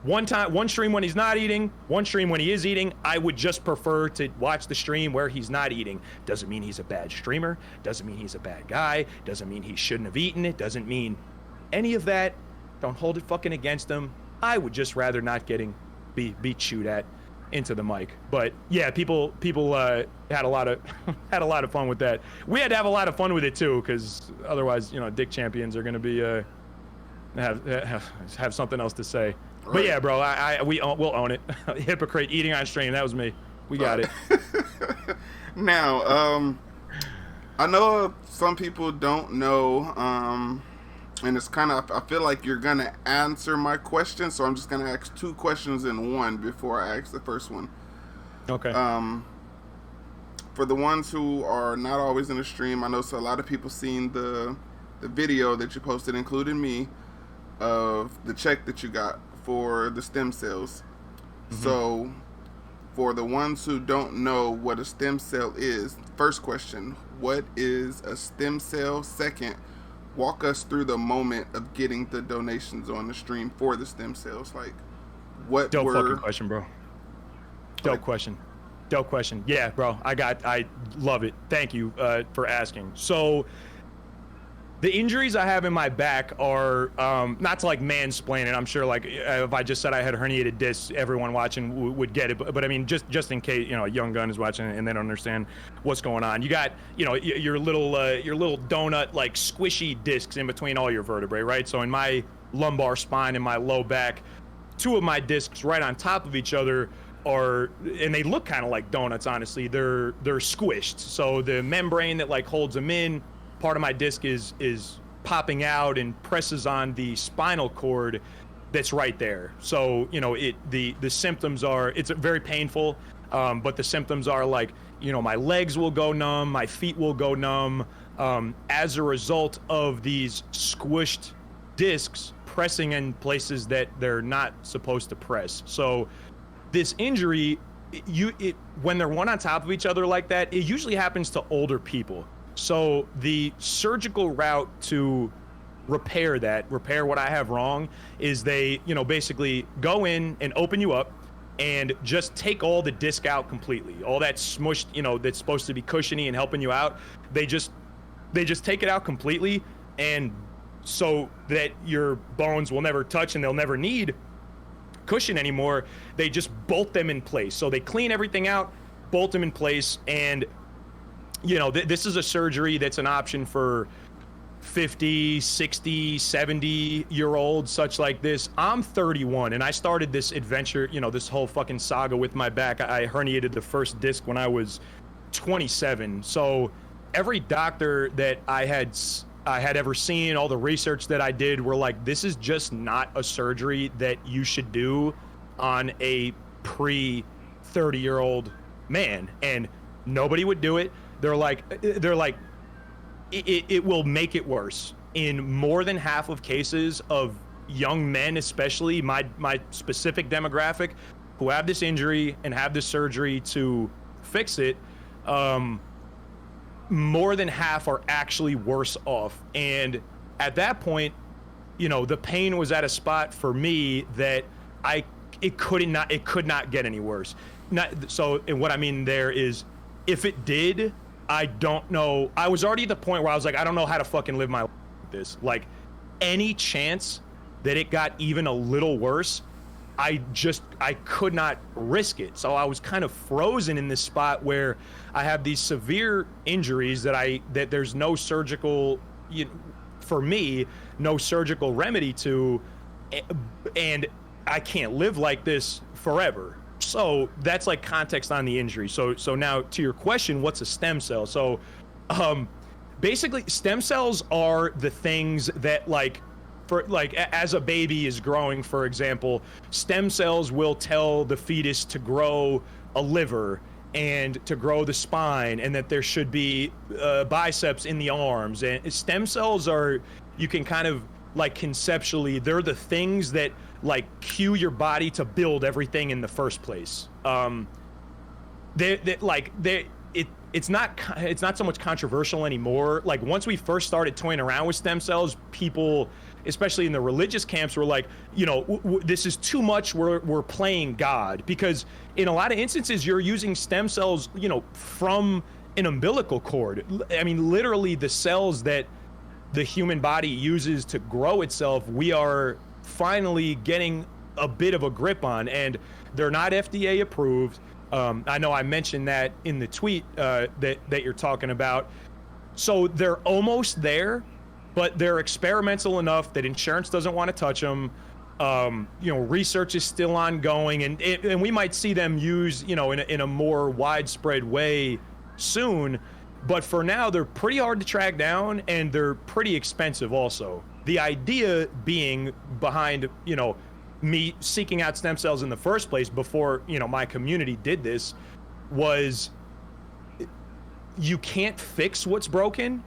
one stream when he's not eating, one stream when he is eating. I would just prefer to watch the stream where he's not eating. Doesn't mean he's a bad streamer, doesn't mean he's a bad guy, doesn't mean he shouldn't have eaten it, doesn't mean any of that. Don't hold it fucking against him. I would just rather not be chewed at into the mic. But yeah, people had a lot of fun with that. We had to have a lot of fun with it too, because otherwise, you know, dick champions are gonna be have something else to say. Right. But yeah, bro, we'll own it. Hypocrite eating on stream. That was me. We got it. Now, I know some people don't know, and it's kind of, I feel like you're going to answer my question, so I'm just going to ask two questions in one before I ask the first one. Okay. For the ones who are not always in the stream, I know so a lot of people seen the video that you posted, including me, of the check that you got for the stem cells. Mm-hmm. So, for the ones who don't know what a stem cell is, first question, what is a stem cell? Second, walk us through the moment of getting the donations on the stream for the stem cells. Like, what Dope fucking question, bro. Dope question. Yeah, bro, I love it. Thank you for asking. So, the injuries I have in my back are, not to like mansplain it, I'm sure like if I just said I had herniated discs, everyone watching would get it. But I mean, just in case, you know, a young gun is watching and they don't understand what's going on. You got, you know, your little donut, like squishy discs in between all your vertebrae, right? So in my lumbar spine and my low back, two of my discs right on top of each other are, and they look kind of like donuts, honestly. They're squished. So the membrane that like holds them in, part of my disc is popping out and presses on the spinal cord that's right there. So, you know, the symptoms are, it's very painful, but the symptoms are like, you know, my legs will go numb, my feet will go numb, as a result of these squished discs pressing in places that they're not supposed to press. So this injury, when they're one on top of each other like that, it usually happens to older people. So the surgical route to repair what I have wrong is they, you know, basically go in and open you up and just take all the disc out completely. All that smushed, you know, that's supposed to be cushiony and helping you out. They just take it out completely, and so that your bones will never touch and they'll never need cushion anymore, they just bolt them in place. So they clean everything out, bolt them in place, and you know, this is a surgery that's an option for 50, 60, 70-year-olds, such like this. I'm 31, and I started this adventure, you know, this whole fucking saga with my back. I herniated the first disc when I was 27. So every doctor that I had ever seen, all the research that I did were like, this is just not a surgery that you should do on a pre-30-year-old man. And nobody would do it. They're like, it will make it worse. In more than half of cases of young men, especially my specific demographic, who have this injury and have this surgery to fix it, more than half are actually worse off. And at that point, you know, the pain was at a spot for me that it could not get any worse. And what I mean there is, if it did, I don't know. I was already at the point where I was like, I don't know how to fucking live my life with this. Like, any chance that it got even a little worse, I could not risk it. So I was kind of frozen in this spot where I have these severe injuries that there's no surgical, for me, no surgical remedy to, and I can't live like this forever. So that's like context on the injury. So now to your question, what's a stem cell? So basically stem cells are the things that as a baby is growing, for example, stem cells will tell the fetus to grow a liver and to grow the spine, and that there should be biceps in the arms. And stem cells are, you can kind of like conceptually, they're the things that like cue your body to build everything in the first place. It's not so much controversial anymore. Like once we first started toying around with stem cells, people, especially in the religious camps, were like, you know, this is too much. We're playing God, because in a lot of instances you're using stem cells, you know, from an umbilical cord. I mean, literally the cells that the human body uses to grow itself, we are finally getting a bit of a grip on, and they're not FDA approved. I know I mentioned that in the tweet that you're talking about. So they're almost there, but they're experimental enough that insurance doesn't want to touch them. You know, research is still ongoing, and we might see them used, you know, in a more widespread way soon. But for now, they're pretty hard to track down, and they're pretty expensive also. The idea being behind, you know, me seeking out stem cells in the first place before, you know, my community did this, was you can't fix what's broken.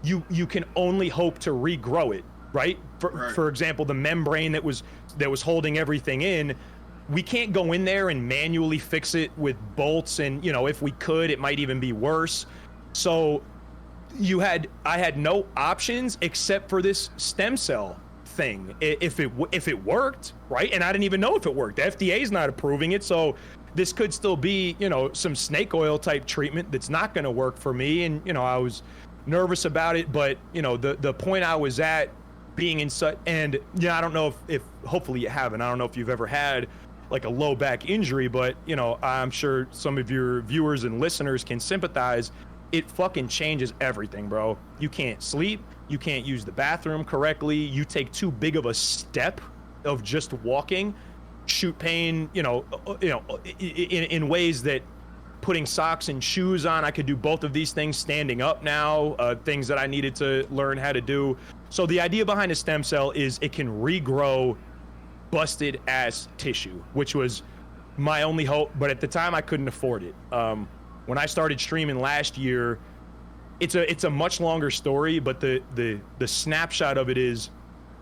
You can only hope to regrow it, right? For example, the membrane that was holding everything in, we can't go in there and manually fix it with bolts, and, you know, if we could, it might even be worse. So I had no options except for this stem cell thing. If it worked, right? And I didn't even know if it worked. The FDA is not approving it, so this could still be, you know, some snake oil type treatment that's not going to work for me. And, you know, I was nervous about it, but, you know, the point I was at, being in such, and yeah, I don't know if hopefully you haven't, I don't know if you've ever had like a low back injury, but, you know, I'm sure some of your viewers and listeners can sympathize. It fucking changes everything, bro. You can't sleep. You can't use the bathroom correctly. You take too big of a step of just walking, shoot pain, you know, in ways that putting socks and shoes on, I could do both of these things standing up now, things that I needed to learn how to do. So the idea behind a stem cell is it can regrow busted ass tissue, which was my only hope. But at the time I couldn't afford it. When I started streaming last year, it's a much longer story, but the snapshot of it is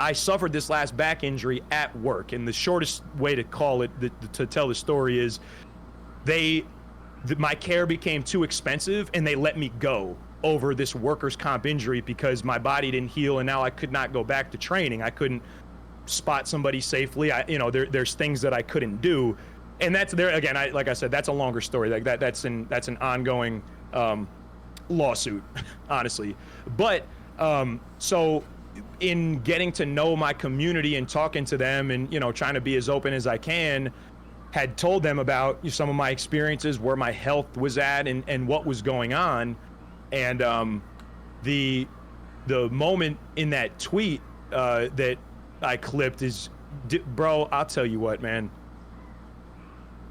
I suffered this last back injury at work, and the shortest way to call it, to tell the story, is my care became too expensive, and they let me go over this workers' comp injury because my body didn't heal, and now I could not go back to training. I couldn't spot somebody safely. There's things that I couldn't do, and that's there again. Like I said, that's a longer story. Like that's an ongoing lawsuit, honestly. But so in getting to know my community and talking to them, and, you know, trying to be as open as I can, had told them about some of my experiences, where my health was at, and what was going on. And the moment in that tweet that I clipped is, bro, I'll tell you what, man,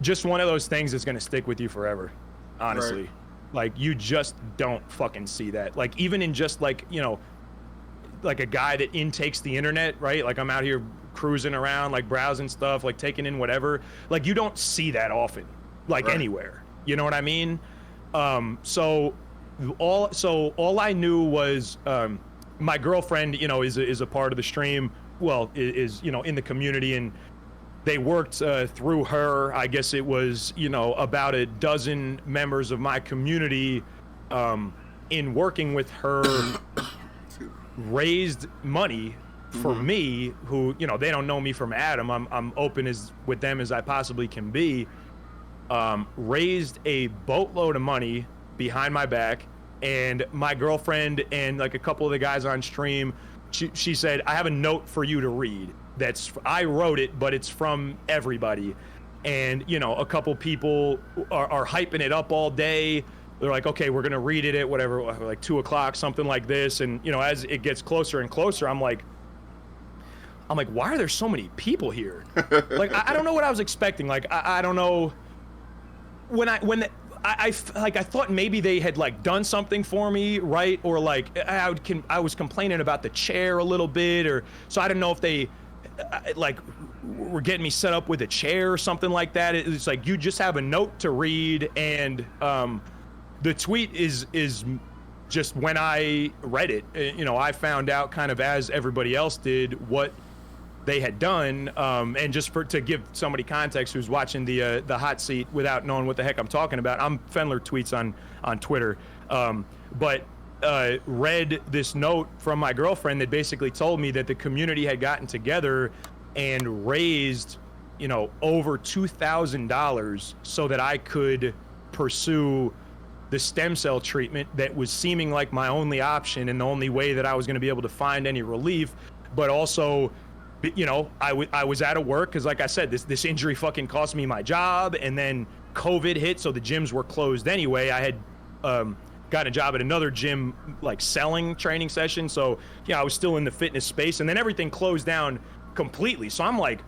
just one of those things that's going to stick with you forever, honestly. Right. Like, you just don't fucking see that. Like, even in just, like, you know, like a guy that intakes the internet, right? Like, I'm out here cruising around, like browsing stuff, like taking in whatever. Like, you don't see that often, like, anywhere. You know what I mean? So all I knew was my girlfriend, you know, is a part of the stream. Well, is you know, in the community, and they worked through her. I guess it was, you know, about a dozen members of my community in working with her raised money for me, who, you know, they don't know me from Adam. I'm open with them as I possibly can be. Raised a boatload of money behind my back, and my girlfriend and like a couple of the guys on stream, she said, I have a note for you to read. I wrote it, but it's from everybody. And, you know, a couple people are hyping it up all day. They're like, okay, we're gonna read it at whatever, like 2 o'clock, something like this. And, you know, as it gets closer and closer, I'm like, why are there so many people here? Like, I don't know what I was expecting. Like, I don't know. I thought maybe they had like done something for me, right? Or like I was complaining about the chair a little bit, or so I don't know if they like were getting me set up with a chair or something like that. It's like, you just have a note to read, and the tweet is just when I read it, I found out kind of as everybody else did what they had done. And just to give somebody context who's watching the hot seat without knowing what the heck I'm talking about, I'm Fendler tweets on Twitter. But read this note from my girlfriend that basically told me that the community had gotten together and raised, over $2,000 so that I could pursue the stem cell treatment that was seeming like my only option and the only way that I was going to be able to find any relief. But also, I was out of work because, like I said, this injury fucking cost me my job, and then COVID hit, so the gyms were closed anyway. I had got a job at another gym, like selling training sessions, so I was still in the fitness space, and then everything closed down completely. So I'm like,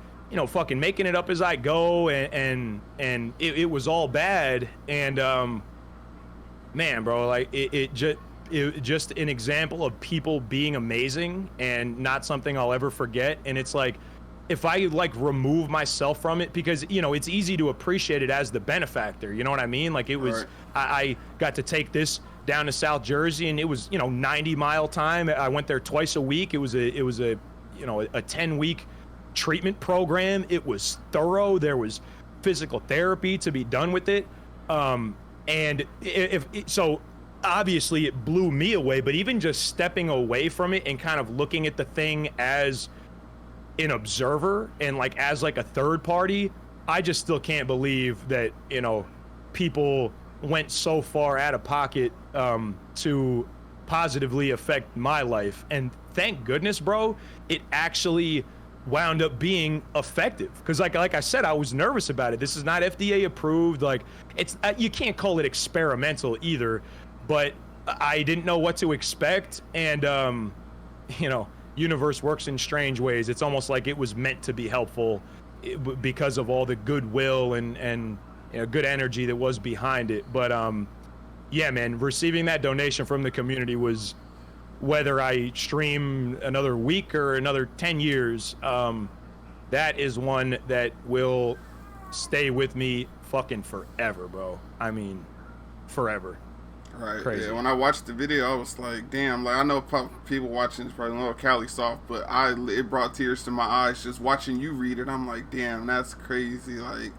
fucking making it up as I go, and it was all bad. And man, bro, like it just an example of people being amazing and not something I'll ever forget. And it's like, if I like remove myself from it, because it's easy to appreciate it as the benefactor, you know what I mean? Like it was, right. I got to take this down to South Jersey, and it was 90-mile time. I went there twice a week. It was a 10-week treatment program. It was thorough. There was physical therapy to be done with it. And so obviously it blew me away, but even just stepping away from it and kind of looking at the thing as an observer and like as like a third party, I just still can't believe that, people went so far out of pocket to positively affect my life. And thank goodness, bro, it actually wound up being effective, because like I said, I was nervous about it. This is not FDA approved. Like it's you can't call it experimental either, but I didn't know what to expect. And universe works in strange ways. It's almost like it was meant to be helpful because of all the goodwill and good energy that was behind it. But yeah, man, receiving that donation from the community was, whether I stream another week or another 10 years, that is one that will stay with me fucking forever, bro. I mean, forever. Right. Crazy. Yeah. When I watched the video, I was like, damn. Like I know people watching is probably a little Cali soft, but it brought tears to my eyes just watching you read it. I'm like, damn, that's crazy. Like,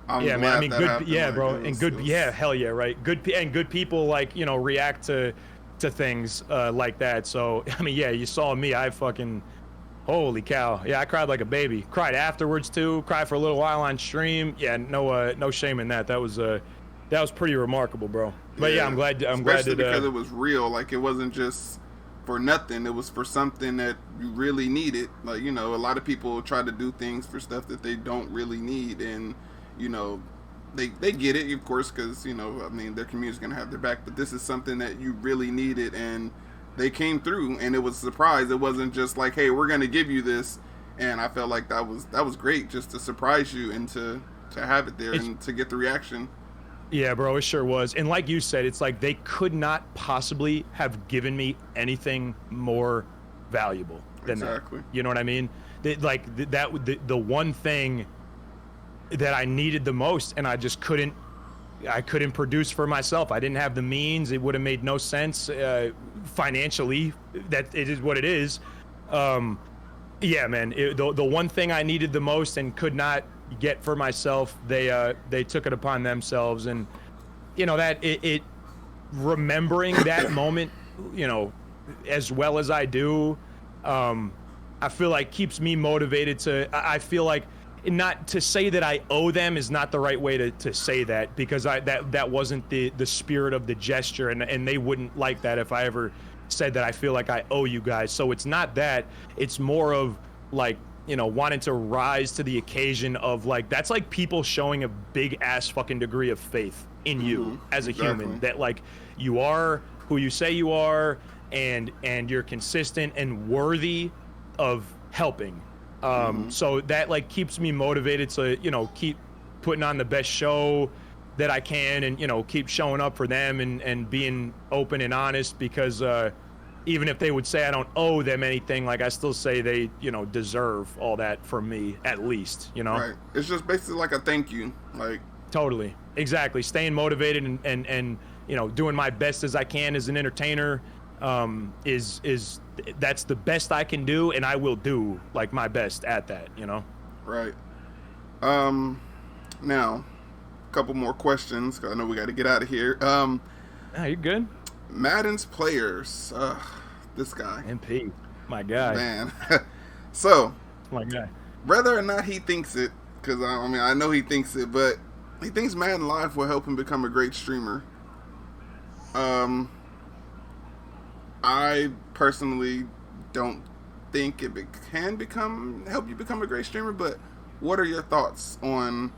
I'm glad man. I mean, that good. happened. Yeah, like, bro, and good. Yeah, hell yeah, right. Good people like react to things like that. So I mean, yeah, you saw me. I fucking, holy cow. Yeah, I cried like a baby. Cried afterwards too. Cried for a little while on stream. Yeah, no shame in that. That was pretty remarkable, bro. But yeah, I'm glad. Especially because it was real. Like it wasn't just for nothing. It was for something that you really needed. Like a lot of people try to do things for stuff that they don't really need, and they get it, of course, because I mean, their community's gonna have their back. But this is something that you really needed, and they came through, and it was a surprise. It wasn't just like, hey, we're gonna give you this, and I felt like that was great, just to surprise you and to have it there and to get the reaction. Yeah, bro, it sure was. And like you said, it's like they could not possibly have given me anything more valuable than that. You know what I mean? The one thing that I needed the most, and I just couldn't produce for myself. I didn't have the means. It would have made no sense financially. That it is what it is. Yeah, man. The one thing I needed the most and could not get for myself, they took it upon themselves. And that it remembering that moment, as well as I do, I feel like keeps me motivated to. I feel like, not to say that I owe them is not the right way to say that, because that wasn't the spirit of the gesture, and they wouldn't like that if I ever said that I feel like I owe you guys. So it's not that. It's more of like, wanting to rise to the occasion of like, that's like people showing a big ass fucking degree of faith in you as a human, that like you are who you say you are, and you're consistent and worthy of helping. So that like keeps me motivated to, keep putting on the best show that I can, and, keep showing up for them and being open and honest, because, even if they would say I don't owe them anything, like I still say they, deserve all that from me, at least, Right. It's just basically like a thank you. Like, totally. Exactly. Staying motivated and doing my best as I can as an entertainer. That's the best I can do, and I will do like my best at that. Right. Now, a couple more questions, 'cause I know we got to get out of here. You good? Madden's players. This guy. MP, my guy. Man. So, My guy. whether or not he thinks it, because I know he thinks it, but he thinks Madden Live will help him become a great streamer. I personally don't think it can help you become a great streamer, but what are your thoughts on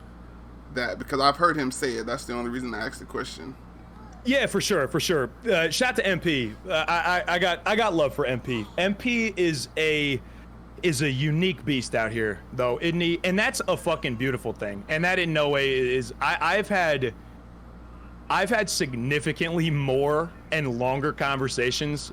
that? Because I've heard him say it. That's the only reason I asked the question. Yeah, for sure. Shout to MP. I got love for MP. MP is a unique beast out here, though, isn't he? And that's a fucking beautiful thing. And that in no way is I've had significantly more and longer conversations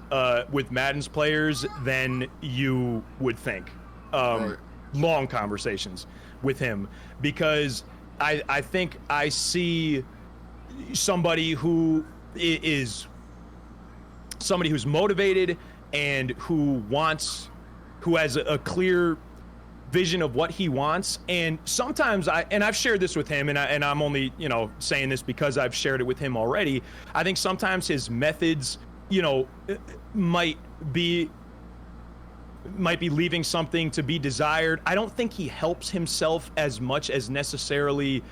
with Madden's players than you would think. Right. Long conversations with him, because I think I see somebody who's motivated and who has a clear vision of what he wants. And sometimes I've shared this with him, and I'm only saying this because I've shared it with him already. I think sometimes his methods might be leaving something to be desired. I don't think he helps himself as much as necessarily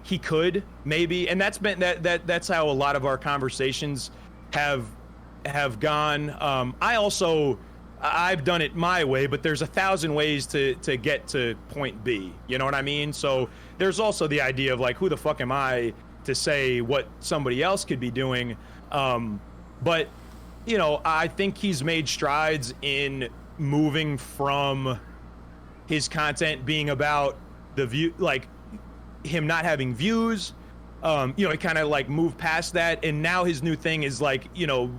he could, maybe. And that's how a lot of our conversations have gone. I've done it my way, but there's 1,000 ways to get to point B. You know what I mean? So there's also the idea of like, who the fuck am I to say what somebody else could be doing? But I think he's made strides in moving from his content being about the view, like him not having views. He kind of like moved past that, and now his new thing is like,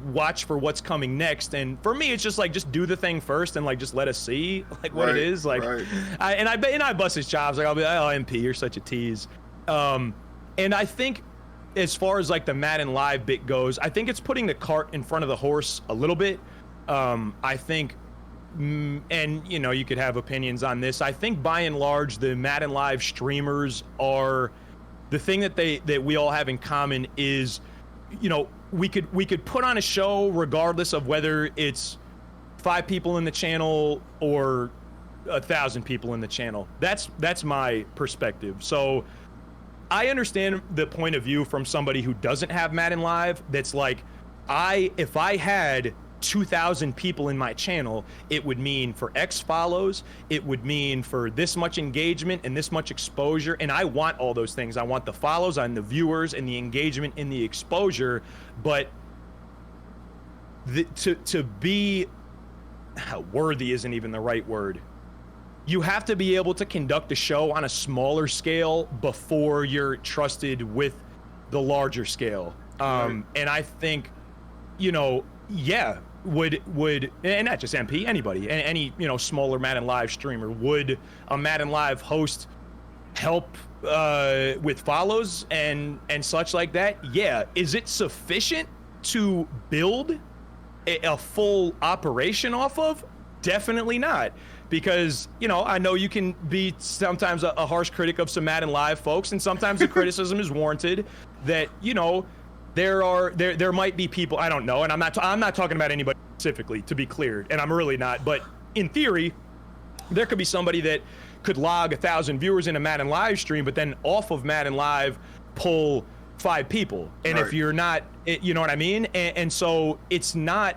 watch for what's coming next. And for me, it's just like, just do the thing first and like just let us see like what it is. Like, right. I bust his chops. Like I'll be like, oh, MP, you're such a tease. And I think as far as like the Madden Live bit goes, I think it's putting the cart in front of the horse a little bit. I think, and you could have opinions on this. I think by and large, the Madden Live streamers are. The thing that we all have in common is, we could put on a show regardless of whether it's 5 people in the channel or 1,000 people in the channel. That's my perspective. So I understand the point of view from somebody who doesn't have Madden Live. That's like, if I had 2,000 people in my channel, it would mean for X follows, it would mean for this much engagement and this much exposure. And I want all those things. I want the follows and the viewers and the engagement and the exposure. But to be worthy isn't even the right word. You have to be able to conduct a show on a smaller scale before you're trusted with the larger scale. And I think, would and not just MP, anybody, any smaller Madden Live streamer, would a Madden Live host help with follows and such like that? Yeah. Is it sufficient to build a full operation off of? Definitely not. Because I know you can be sometimes a harsh critic of some Madden Live folks, and sometimes the criticism is warranted. That there might be people, I don't know, and I'm not talking about anybody specifically, to be clear, and I'm really not, but in theory, there could be somebody that could log 1,000 viewers in a Madden Live stream, but then off of Madden Live pull 5 people, and if you're not, you know what I mean, and so it's not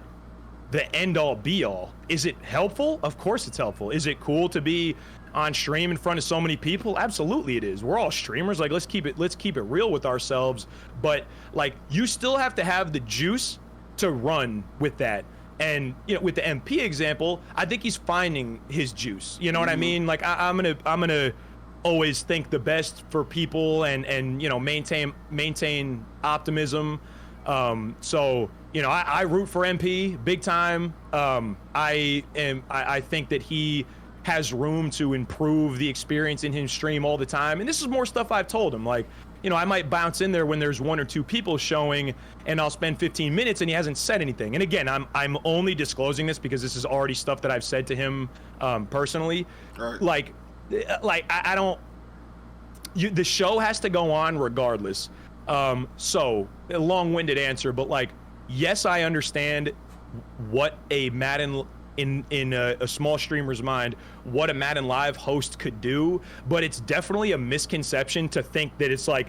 the end all be all. Is it helpful? Of course it's helpful. Is it cool to be on stream in front of so many people? Absolutely it is. We're all streamers. Like, let's keep it real with ourselves. But like, you still have to have the juice to run with that. And with the MP example, I think he's finding his juice. You know what I mean? Like, I'm gonna always think the best for people and maintain optimism. So I root for MP big time. I think that he has room to improve the experience in his stream all the time. And this is more stuff I've told him. Like, you know, I might bounce in there when there's 1 or 2 people showing, and I'll spend 15 minutes and he hasn't said anything. And again, I'm only disclosing this because this is already stuff that I've said to him personally. Right. Like I don't. The show has to go on regardless. So a long-winded answer, but like, yes, I understand what a Madden in a small streamer's mind, what a Madden Live host could do, but it's definitely a misconception to think that it's like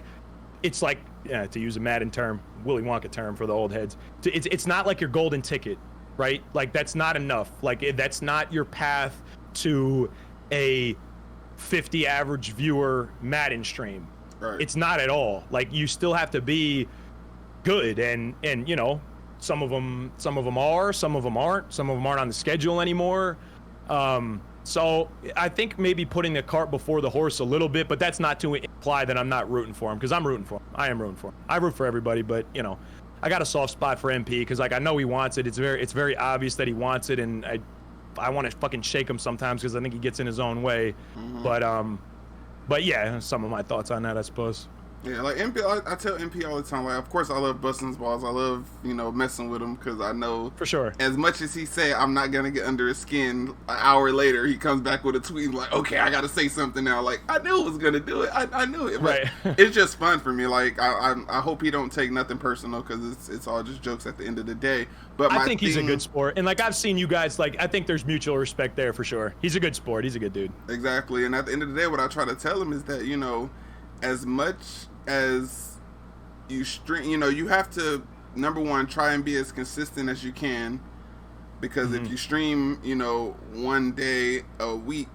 yeah, to use a Madden term, Willy Wonka term for the old heads, it's not like your golden ticket, right? Like that's not enough. Like that's not your path to a 50 average viewer Madden stream. Right. It's not at all. Like you still have to be good, and you know, some of them are, some of them aren't, some of them aren't on the schedule anymore. So I think maybe putting the cart before the horse a little bit, but that's not to imply that I'm not rooting for him, because I'm rooting for him. I am rooting for him. I root for everybody, but you know, I got a soft spot for MP because like I know he wants it. It's very obvious that he wants it, and I want to fucking shake him sometimes because I think he gets in his own way. But yeah, some of my thoughts on that, I suppose. Yeah, like MP, I tell MP all the time, like, of course I love busting his balls. I love, you know, messing with him because I know For sure. as much as he say I'm not gonna get under his skin, an hour later he comes back with a tweet like, okay, I gotta say something now. Like I knew it was gonna do it. I knew it. But Right. it's just fun for me. Like I hope he don't take nothing personal because it's all just jokes at the end of the day. But I think he's a good sport, and like I've seen you guys, like I think there's mutual respect there for sure. He's a good sport. He's a good dude. Exactly. And at the end of the day, what I try to tell him is that, you know, as much as you stream, you know, you have to, number one, try and be as consistent as you can, because if you stream, you know, one day a week,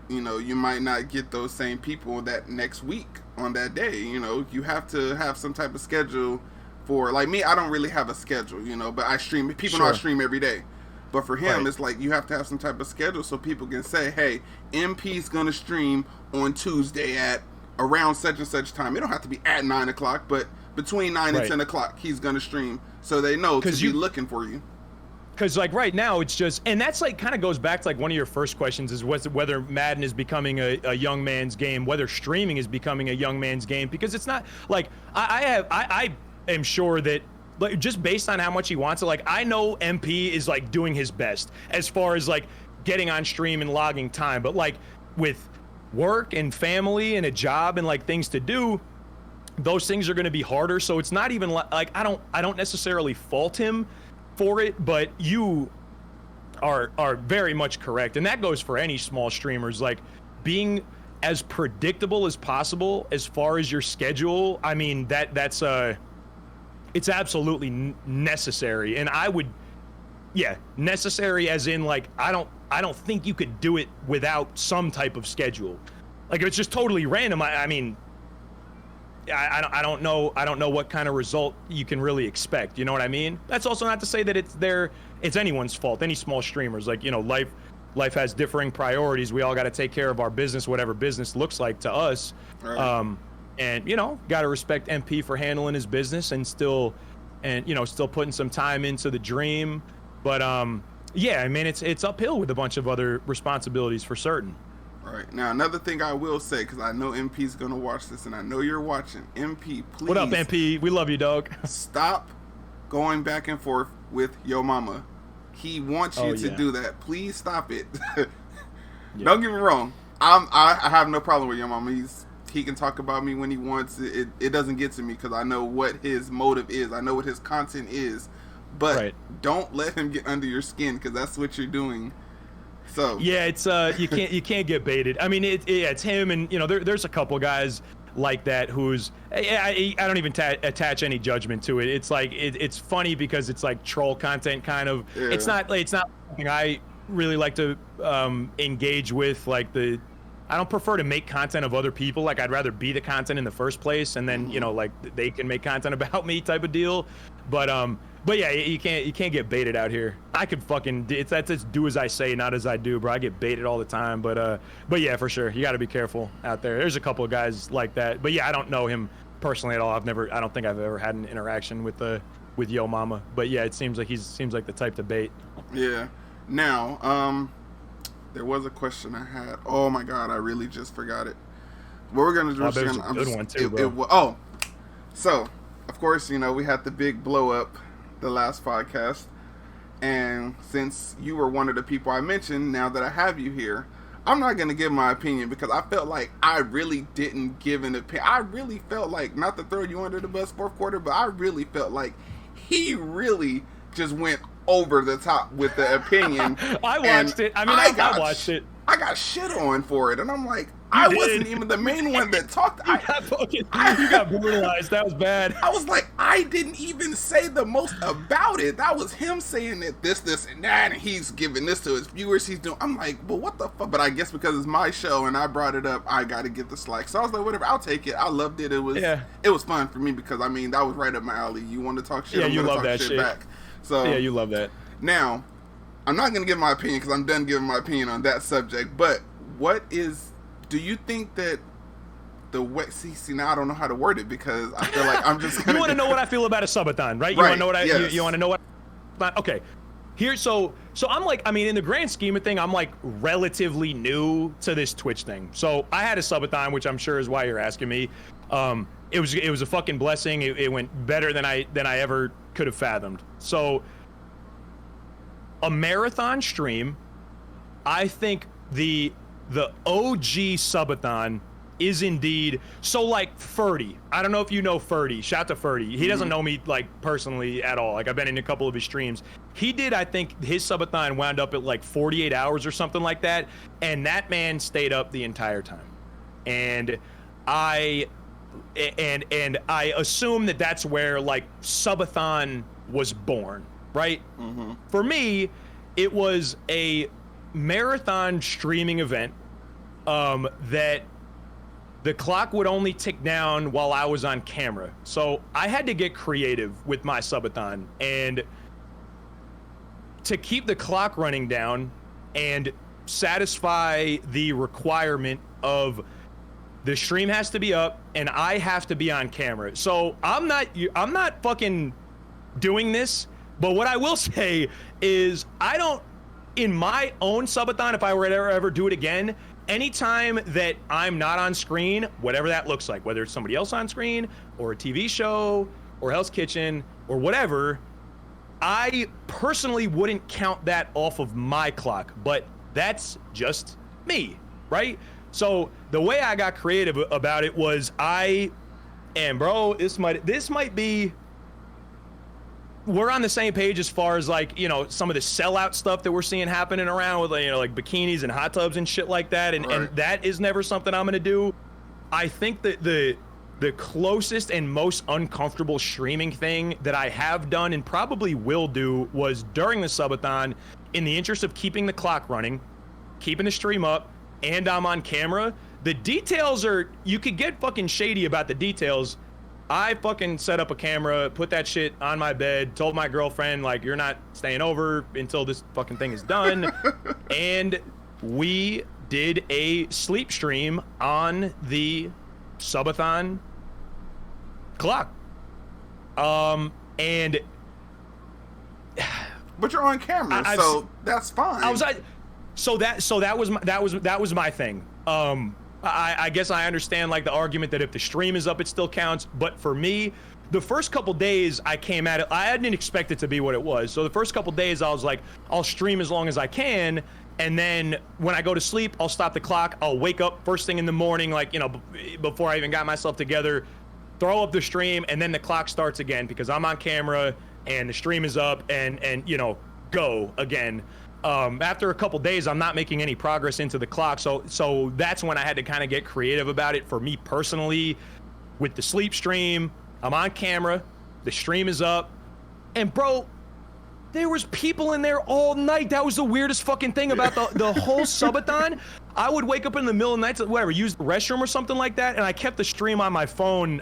you know, you might not get those same people that next week on that day. You know, you have to have some type of schedule. For like me, I don't really have a schedule, you know, but I stream. People know I stream every day. But for him, it's like you have to have some type of schedule so people can say, hey, MP's gonna stream on Tuesday at around such and such time. It don't have to be at 9 o'clock, but between 9 and 10 o'clock, he's gonna stream, so they know to be looking for you. Because like right now, it's just, and that's like kind of goes back to like one of your first questions is whether Madden is becoming a young man's game, whether streaming is becoming a young man's game, because it's not like I am sure that, like, just based on how much he wants it, like I know MP is like doing his best as far as like getting on stream and logging time, but like with work and family and a job and like things to do, those things are going to be harder. So it's not even like I don't necessarily fault him for it, but you are very much correct, and that goes for any small streamers, like being as predictable as possible as far as your schedule. I mean, that's it's absolutely necessary, and I would, yeah, necessary as in like I don't think you could do it without some type of schedule. Like if it's just totally random, I mean, I don't know what kind of result you can really expect. You know what I mean? That's also not to say that it's anyone's fault. Any small streamers, like, you know, life has differing priorities. We all got to take care of our business, whatever business looks like to us. Right. And you know, got to respect MP for handling his business and still putting some time into the dream. But yeah, I mean, it's uphill with a bunch of other responsibilities for certain. All right. Now, another thing I will say, because I know MP's going to watch this, and I know you're watching. MP, please. What up, MP? We love you, dog. Stop going back and forth with Yo Mama. He wants you to do that. Please stop it. Don't get me wrong. I have no problem with Yo Mama. He can talk about me when he wants. It doesn't get to me because I know what his motive is. I know what his content is. But don't let him get under your skin, because that's what you're doing. So yeah, it's you can't get baited. I mean, it's him, and you know, there's a couple guys like that who's I don't even attach any judgment to it. It's like it's funny because it's like troll content kind of. Yeah. It's not something I really like to engage with. Like I don't prefer to make content of other people. Like I'd rather be the content in the first place, and then you know, like they can make content about me type of deal. But yeah, you can't get baited out here. I could fucking that's do as I say, not as I do, bro. I get baited all the time. But yeah, for sure, you got to be careful out there. There's a couple of guys like that. But yeah, I don't know him personally at all. I don't think I've ever had an interaction with Yo Mama. But yeah, it seems like the type to bait. Yeah. Now, there was a question I had. Oh my god, I really just forgot it. What we're gonna do is was a good one too, bro. So of course, you know, we had the big blow up the last podcast, and since you were one of the people I mentioned, now that I have you here, I'm not gonna give my opinion because I felt like I really didn't give an opinion. I really felt like, not to throw you under the bus fourth quarter, but I really felt like he really just went over the top with the opinion. I watched it. I mean, I watched it. I got shit on for it, and I'm like, I wasn't even the main one that talked. You got brutalized. That was bad. I was like, I didn't even say the most about it. That was him saying that this, and that, and he's giving this to his viewers. He's doing. I'm like, but what the fuck? But I guess because it's my show and I brought it up, I got to get the slack. So I was like, whatever, I'll take it. I loved it. It was fun for me because I mean that was right up my alley. You want to talk shit? Yeah, I'm you gonna love talk that shit back. So yeah, you love that. Now, I'm not gonna give my opinion because I'm done giving my opinion on that subject. But do you think that the way? See, now I don't know how to word it because I feel like I'm just. You want to know what I feel about a subathon, right? You Right, want to know what yes. you want to know what? Okay, here. So I'm like, I mean, in the grand scheme of thing, I'm like relatively new to this Twitch thing. So I had a subathon, which I'm sure is why you're asking me. It was a fucking blessing. It went better than I ever could have fathomed. So a marathon stream, I think the OG subathon is indeed so like Ferdy. I don't know if you know Ferdy. Shout out to Ferdy. He doesn't know me like personally at all. Like I've been in a couple of his streams. He did, I think his subathon wound up at like 48 hours or something like that. And that man stayed up the entire time. And I assume that that's where like subathon was born, right? Mm-hmm. For me, it was a marathon streaming event that the clock would only tick down while I was on camera. So I had to get creative with my subathon, and to keep the clock running down and satisfy the requirement of the stream has to be up and I have to be on camera. So I'm not fucking doing this, but what I will say is in my own subathon, if I were to ever do it again, anytime that I'm not on screen, whatever that looks like, whether it's somebody else on screen or a TV show or Hell's Kitchen or whatever, I personally wouldn't count that off of my clock, but that's just me, right? So the way I got creative about it was bro, this might be, we're on the same page as far as like, you know, some of the sellout stuff that we're seeing happening around with, you know, like bikinis and hot tubs and shit like that. And, right. And that is never something I'm going to do. I think that the closest and most uncomfortable streaming thing that I have done and probably will do was during the subathon, in the interest of keeping the clock running, keeping the stream up, and I'm on camera. The details you could get fucking shady about the details. I fucking set up a camera, put that shit on my bed, told my girlfriend, like, you're not staying over until this fucking thing is done. And we did a sleep stream on the subathon clock. And but you're on camera, so that's fine. So that was my thing. I guess I understand like the argument that if the stream is up, it still counts. But for me, the first couple days I came at it, I didn't expect it to be what it was. So the first couple days I was like, I'll stream as long as I can. And then when I go to sleep, I'll stop the clock. I'll wake up first thing in the morning, like, you know, before I even got myself together, throw up the stream, and then the clock starts again because I'm on camera and the stream is up and you know, go again. After a couple days, I'm not making any progress into the clock. So that's when I had to kind of get creative about it for me personally. With the sleep stream, I'm on camera, the stream is up, and bro, there was people in there all night. That was the weirdest fucking thing about the whole subathon. I would wake up in the middle of the night to whatever, use the restroom or something like that, and I kept the stream on my phone,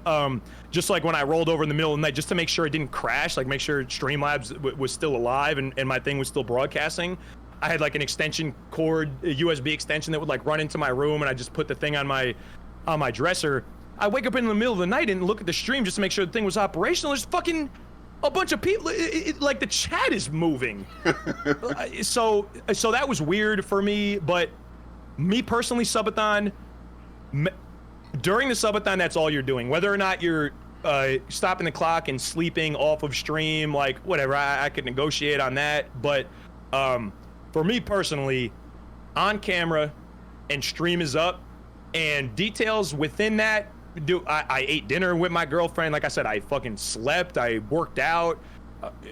just like when I rolled over in the middle of the night, just to make sure it didn't crash, like make sure Streamlabs was still alive and my thing was still broadcasting. I had like an extension cord, a USB extension that would like run into my room, and I just put the thing on my dresser. I wake up in the middle of the night and look at the stream just to make sure the thing was operational. There's fucking a bunch of people, like the chat is moving. So that was weird for me, but me personally, subathon, during the subathon, that's all you're doing. Whether or not you're stopping the clock and sleeping off of stream, like whatever, I could negotiate on that. But for me personally, on camera and stream is up, and details within that. I ate dinner with my girlfriend. Like I said, I fucking slept. I worked out,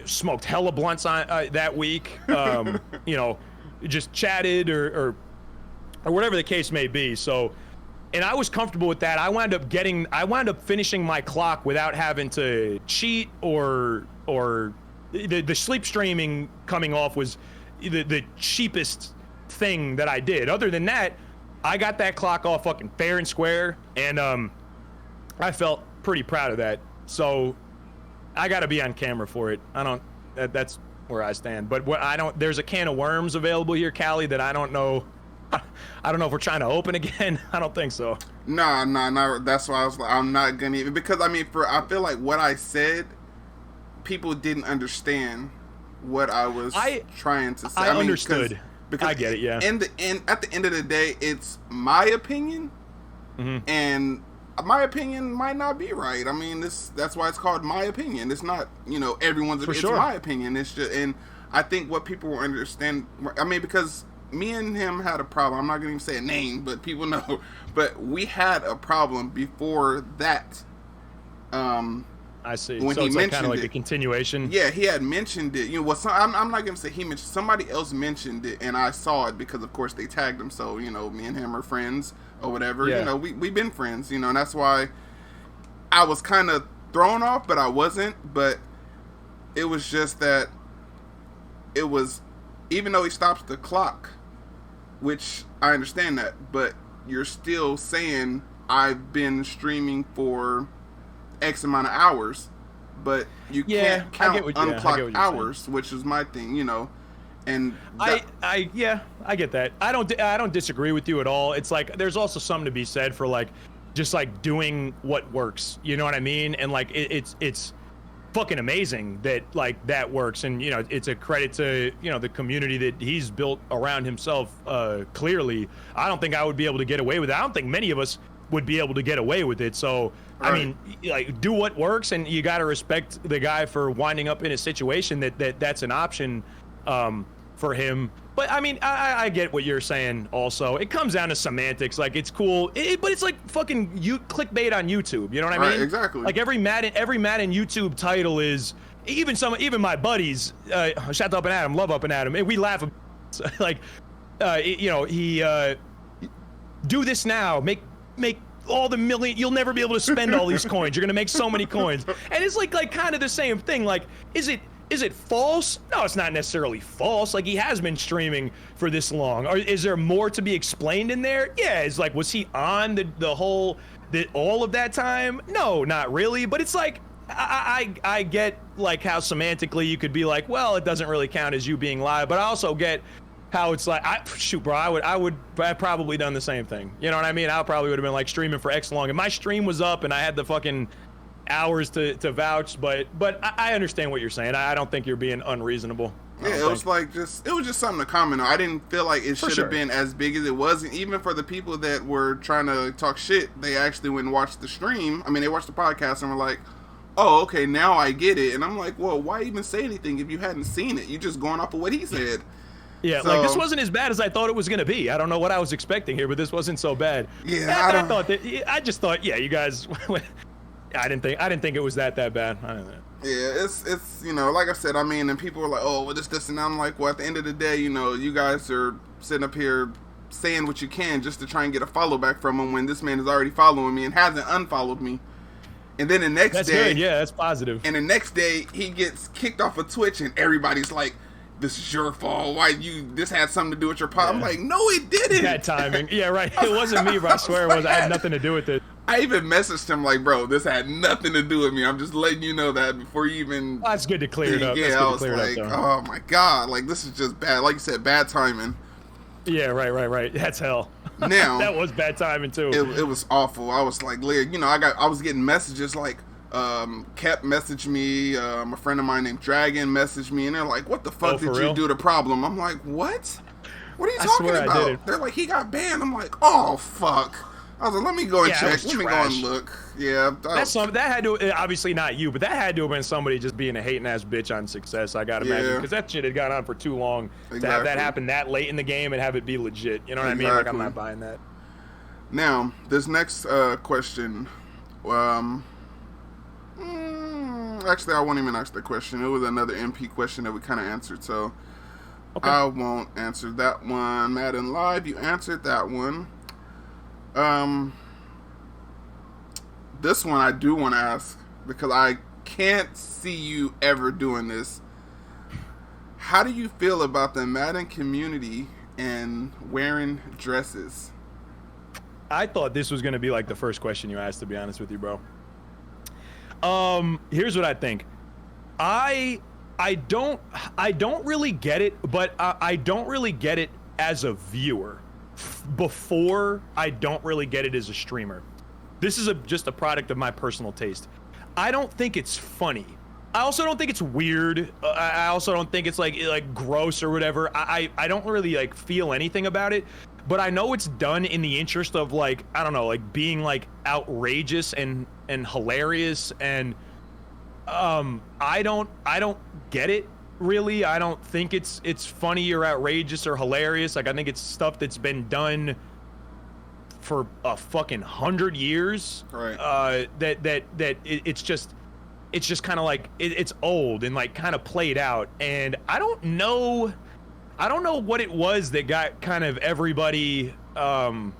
smoked hella blunts on that week. You know, just chatted or whatever the case may be. So. And I was comfortable with that. I wound up finishing my clock without having to cheat or the sleep streaming coming off was the cheapest thing that I did. Other than that, I got that clock off fucking fair and square, and I felt pretty proud of that. So I got to be on camera for it. That's where I stand. But there's a can of worms available here, Cali, that I don't know. I don't know if we're trying to open again. I don't think so. No. That's why I was like, I'm not gonna even, because I mean, I feel like what I said, people didn't understand what I was trying to say. I mean, understood. Because I get it. Yeah. At the end of the day, it's my opinion, and my opinion might not be right. I mean, that's why it's called my opinion. It's not, everyone's. It's my opinion. It's just, and I think what people will understand. I mean, because me and him had a problem. I'm not going to even say a name, but people know. But we had a problem before that. I see. When so he it's mentioned kind of like it, a continuation. Yeah, he had mentioned it. I'm not going to say he mentioned. Somebody else mentioned it, and I saw it because, of course, they tagged him. So me and him are friends or whatever. Yeah. We've been friends. And that's why I was kind of thrown off, but I wasn't. But it was just that it was, even though he stops the clock, which I understand that, but you're still saying I've been streaming for X amount of hours, but you can't count unclocked hours, which is my thing, And I get that. I don't disagree with you at all. It's like there's also something to be said for like just like doing what works. You know what I mean? And like it's fucking amazing that like that works, and it's a credit to the community that he's built around himself. Clearly, I don't think I would be able to get away with it. I don't think many of us would be able to get away with it. So right. I mean, like, do what works, and you got to respect the guy for winding up in a situation that's an option for him. But I mean, I get what you're saying. Also, it comes down to semantics. Like, it's cool, but it's like fucking clickbait on YouTube. You know what I mean? Right, exactly. Like every Madden YouTube title is even my buddies. Shout Up and Adam, love Up and Adam, and we laugh. Like, he do this now. Make all the million. You'll never be able to spend all these coins. You're gonna make so many coins, and it's like kind of the same thing. Like, is it false? No, it's not necessarily false. Like, he has been streaming for this long. Or is there more to be explained in there? Yeah, it's like, was he on all of that time? No, not really. But it's like, I get like how semantically you could be like, well, it doesn't really count as you being live. But I also get how it's like, I'd probably done the same thing. You know what I mean? I probably would have been like streaming for X long, and my stream was up, and I had the fucking hours to vouch, but I understand what you're saying. I don't think you're being unreasonable. Yeah, it was just something to comment on. I didn't feel like it should have been as big as it was, and even for the people that were trying to talk shit, they actually went and watched the stream. I mean, they watched the podcast and were like, oh, okay, now I get it. And I'm like, well, why even say anything if you hadn't seen it? You're just going off of what he said. Yeah, so, like, this wasn't as bad as I thought it was going to be. I don't know what I was expecting here, but this wasn't so bad. Yeah, I just thought, yeah, you guys... I didn't think it was that bad. Yeah, it's like I said, I mean, and people were like, oh, well, this, and I'm like, well, at the end of the day, you guys are sitting up here saying what you can just to try and get a follow back from him when this man is already following me and hasn't unfollowed me. And then the next day, that's good. Yeah, that's positive. And the next day, he gets kicked off of Twitch, and everybody's like, this is your fault. This had something to do with your pod. Yeah. I'm like, no, it didn't. Bad timing. Yeah, right. It wasn't me, but I swear it was. I had nothing to do with it. I even messaged him like, bro, this had nothing to do with me. I'm just letting you know that before you even... That's good to clear it up. Yeah, I was like, oh my God. Like, this is just bad. Like you said, bad timing. Yeah, right. That's hell. Now... that was bad timing, too. It was awful. I was like, I was getting messages like, Kep messaged me, a friend of mine named Dragon messaged me, and they're like, what the fuck did you do to Problem? I'm like, what? What are you talking about? They're like, he got banned. I'm like, oh, fuck. I was like, let me go and Yeah, it check. was Let me go trash. and look. Yeah, That had to, obviously not you, but that had to have been somebody just being a hating ass bitch on success. I gotta imagine, because that shit had gone on for too long to have that happen that late in the game and have it be legit. You know what I mean? Like, I'm not buying that. Now, this next question, actually, I won't even ask the question. It was another MP question that we kind of answered, so okay. I won't answer that one. Madden Live, you answered that one. This one I do want to ask because I can't see you ever doing this. How do you feel about the Madden community and wearing dresses? I thought this was going to be like the first question you asked, to be honest with you, bro. Here's what I think. I don't really get it, but I don't really get it as a viewer. Before, I don't really get it as a streamer. This is just a product of my personal taste. I don't think it's funny. I also don't think it's weird. I also don't think it's like gross or whatever. I don't really like feel anything about it, but I know it's done in the interest of like, I don't know, like being like outrageous and hilarious, and I don't get it really. I don't think it's funny or outrageous or hilarious. Like, I think it's stuff that's been done for a fucking 100 years. Right. It's just kind of like it's old and like kind of played out, and I don't know what it was that got kind of everybody, not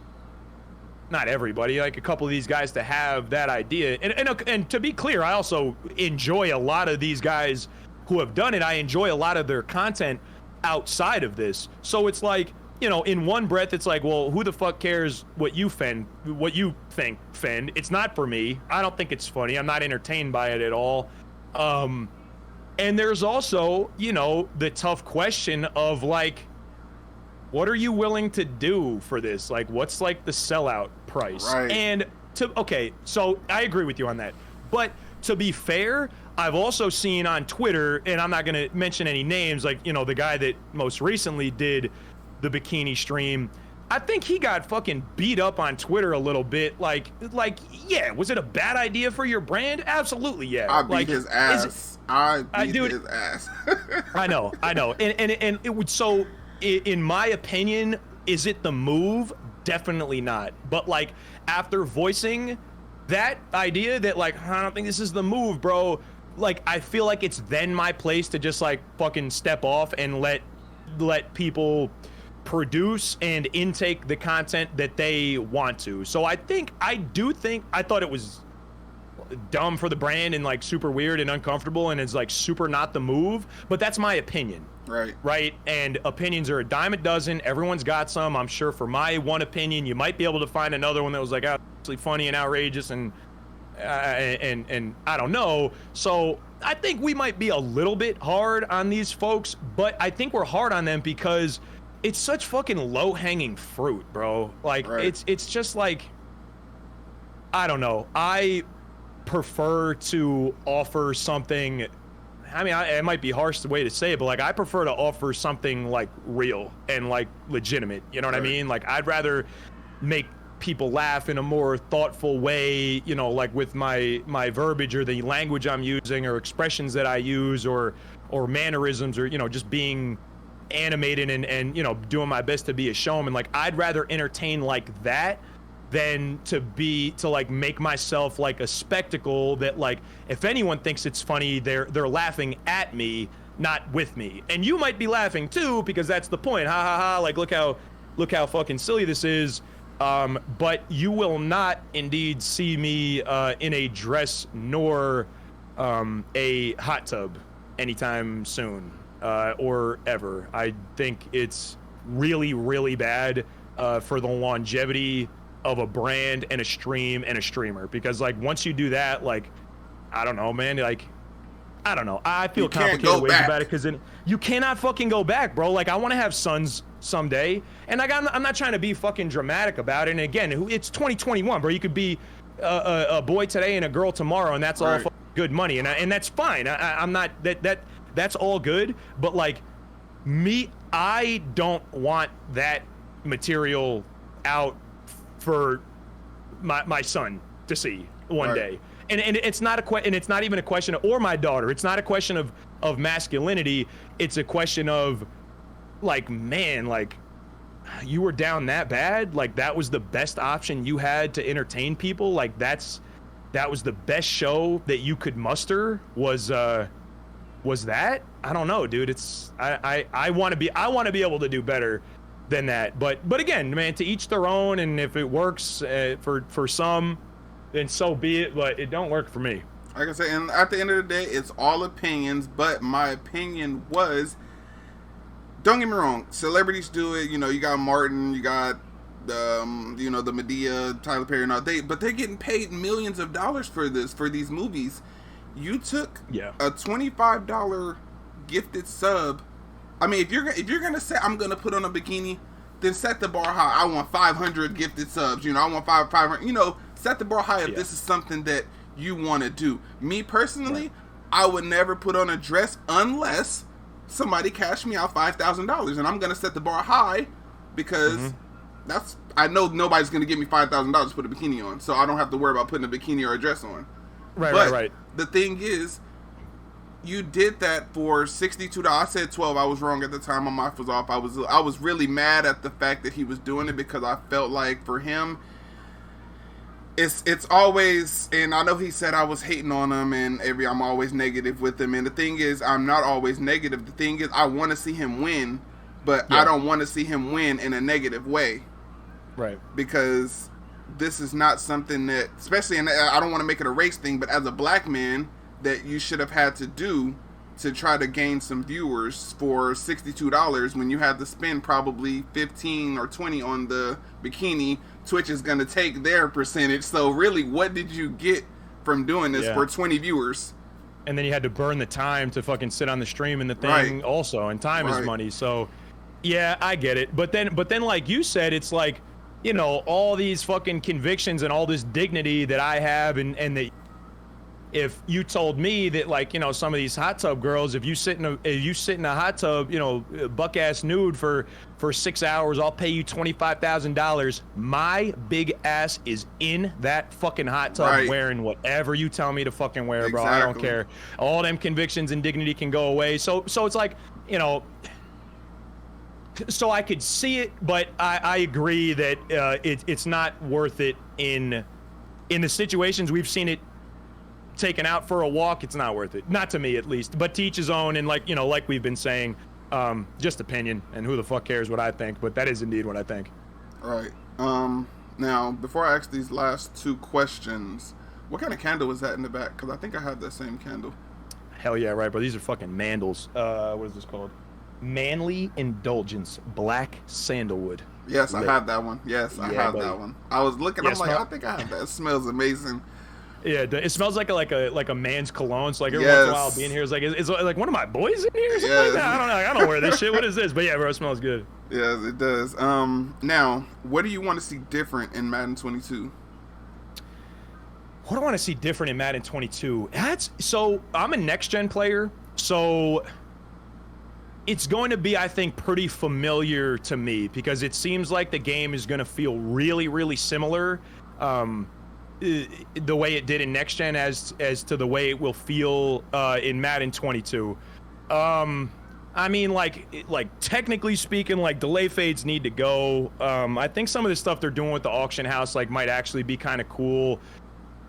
everybody, like a couple of these guys to have that idea. And to be clear, I also enjoy a lot of these guys who have done it. I enjoy a lot of their content outside of this. So it's like, you know, in one breath, it's like, well, who the fuck cares what you think, Fend? It's not for me. I don't think it's funny. I'm not entertained by it at all. And there's also, you know, the tough question of like, what are you willing to do for this? Like, what's like the sellout price? Right. And okay, so I agree with you on that. But to be fair, I've also seen on Twitter, and I'm not going to mention any names, like, you know, the guy that most recently did the bikini stream, I think he got fucking beat up on Twitter a little bit. Like, yeah, was it a bad idea for your brand? Absolutely, yeah. I beat his ass. I beat his ass. I know. And it would, so in my opinion, is it the move? Definitely not. But like, after voicing that idea that like, I don't think this is the move, bro, like, I feel like it's then my place to just like fucking step off and let people produce and intake the content that they want to. So I thought it was dumb for the brand and like super weird and uncomfortable, and it's like super not the move, but that's my opinion. Right. And opinions are a dime a dozen. Everyone's got some. I'm sure for my one opinion, you might be able to find another one that was like actually funny and outrageous and I don't know. So I think we might be a little bit hard on these folks, but I think we're hard on them because it's such fucking low-hanging fruit, bro. Like, right. It's just like, I don't know. I prefer to offer something. I mean, it might be harsh the way to say it, but like, I prefer to offer something like real and like legitimate. You know what I mean? Like, I'd rather make people laugh in a more thoughtful way, you know, like with my verbiage or the language I'm using or expressions that I use or mannerisms or, you know, just being animated and you know, doing my best to be a showman. Like, I'd rather entertain like that than to like make myself like a spectacle that, like, if anyone thinks it's funny, they're laughing at me, not with me. And you might be laughing too, because that's the point. Ha ha ha, like, look how fucking silly this is. But you will not indeed see me in a dress nor a hot tub anytime soon. Or ever. I think it's really, really bad for the longevity of a brand and a stream and a streamer, because like, once you do that, like, I don't know, man, like, I don't know, I feel complicated ways about it, because then you cannot fucking go back, bro. Like, I want to have sons someday, and like, I'm not trying to be fucking dramatic about it, and again, it's 2021, bro. You could be a boy today and a girl tomorrow, and that's all good money, and that's fine. I'm not that's all good, but like, me, I don't want that material out for my son to see one Right. day. And it's not and it's not even a question of, or my daughter. It's not a question of masculinity. It's a question of like, man, like you were down that bad. Like that was the best option you had to entertain people. Like that was the best show that you could muster was that? I don't know, dude. It's I want to be able to do better than that. But again, man, to each their own. And if it works for some, then so be it. But it don't work for me. Like I said, and at the end of the day, it's all opinions. But my opinion was, don't get me wrong, celebrities do it. You know, you got Martin, you got the Madea, Tyler Perry, and all but they're getting paid millions of dollars for these movies. You took a $25 gifted sub. I mean, if you're gonna say I'm gonna put on a bikini, then set the bar high. I want 500 gifted subs. You know, I want 500. You know, set the bar high if this is something that you want to do. Me personally, I would never put on a dress unless somebody cashed me out $5,000, and I'm gonna set the bar high because I know nobody's gonna give me $5,000 to put a bikini on, so I don't have to worry about putting a bikini or a dress on. Right. The thing is, you did that for $62. I said 12. I was wrong at the time. My mouth was off. I was really mad at the fact that he was doing it because I felt like for him, it's always, and I know he said I was hating on him and I'm always negative with him. And the thing is, I'm not always negative. The thing is, I want to see him win, but I don't want to see him win in a negative way. Right. Because this is not something that, especially, and I don't want to make it a race thing, but as a black man, that you should have had to do to try to gain some viewers for $62 when you had to spend probably 15 or 20 on the bikini. Twitch is going to take their percentage. So really, what did you get from doing this for 20 viewers? And then you had to burn the time to fucking sit on the stream and the thing also, and time is money. So yeah, I get it. But then like you said, it's like, you know, all these fucking convictions and all this dignity that I have, and that if you told me that, like, you know, some of these hot tub girls, if you sit in a hot tub, you know, buck ass nude for 6 hours, I'll pay you $25,000. My big ass is in that fucking hot tub wearing whatever you tell me to fucking wear, bro. I don't care. All them convictions and dignity can go away. So it's like, you know. So I could see it, but I agree that it's not worth it in the situations we've seen it taken out for a walk. It's not worth it, not to me at least. But to each his own, and like, you know, like we've been saying, just opinion, and who the fuck cares what I think? But that is indeed what I think. All right. Now before I ask these last two questions, what kind of candle is that in the back? Because I think I have that same candle. Hell yeah, right, bro. These are fucking mandals. What is this called? Manly Indulgence Black Sandalwood. Yes, I have that one. Yes, I have that one. I was looking. I'm like, I think I have that. It smells amazing. Yeah, it smells like a man's cologne. So like every once in a while, being here is like, it's like one of my boys in here. Or something like that. I don't know. I don't wear this shit. What is this? But yeah, bro, it smells good. Yes, it does. Now, what do you want to see different in Madden 22? What do I want to see different in Madden 22? So I'm a next gen player, so it's going to be, I think, pretty familiar to me because it seems like the game is going to feel really, really similar, the way it did in next gen as to the way it will feel in Madden 22. I mean, like technically speaking, like delay fades need to go. I think some of the stuff they're doing with the auction house like might actually be kind of cool.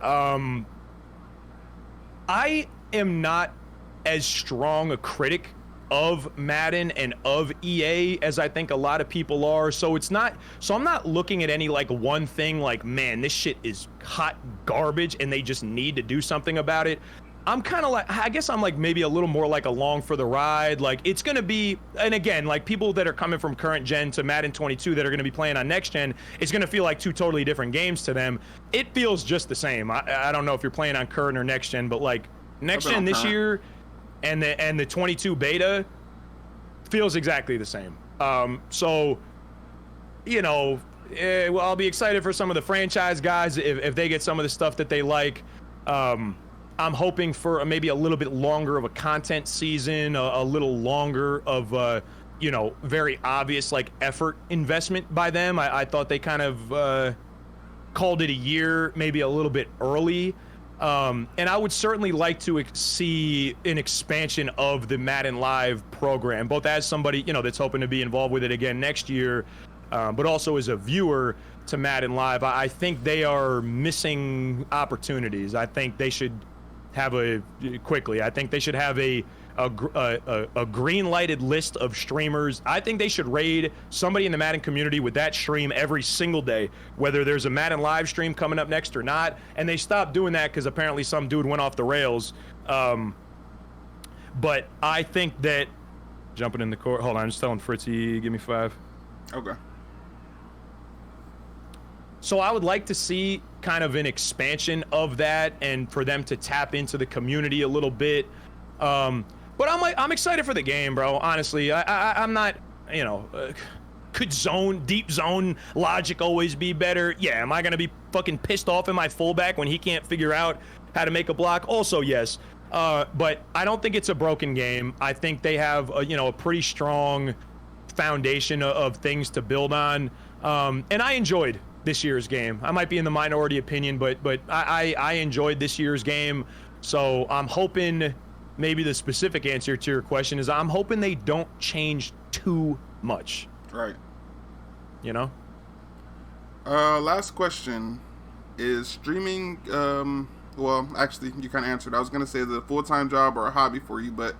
I am not as strong a critic of Madden and of EA as I think a lot of people are. So I'm not looking at any like one thing like, man, this shit is hot garbage and they just need to do something about it. I'm kind of like, I guess I'm like maybe a little more like along for the ride. Like it's going to be, and again, like people that are coming from current gen to Madden 22 that are going to be playing on next gen, it's going to feel like two totally different games to them. It feels just the same. I don't know if you're playing on current or next gen, but like next gen this year and the 22 beta feels exactly the same. So, you know, well, I'll be excited for some of the franchise guys if they get some of the stuff that they like. I'm hoping for maybe a little bit longer of a content season, a little longer of, you know, very obvious like effort investment by them. I thought they kind of called it a year, maybe a little bit early. And I would certainly like to see an expansion of the Madden Live program, both as somebody, that's hoping to be involved with it again next year, but also as a viewer to Madden Live. I think they are missing opportunities. I think they should have a green lighted list of streamers. I think they should raid somebody in the Madden community with that stream every single day, whether there's a Madden Live stream coming up next or not. And they stopped doing that because apparently some dude went off the rails. But I think that jumping in the court. Hold on, I'm just telling Fritzy, give me 5. Okay. So I would like to see kind of an expansion of that and for them to tap into the community a little bit. But I'm excited for the game, bro. Honestly, I'm not, could deep zone logic always be better? Yeah. Am I going to be fucking pissed off at my fullback when he can't figure out how to make a block? Also, yes. But I don't think it's a broken game. I think they have, a pretty strong foundation of things to build on. And I enjoyed this year's game. I might be in the minority opinion, but I enjoyed this year's game. So I'm hoping... Maybe the specific answer to your question is I'm hoping they don't change too much. Right. Last question. Is streaming, well, actually, you kind of answered. I was going to say the full-time job or a hobby for you, but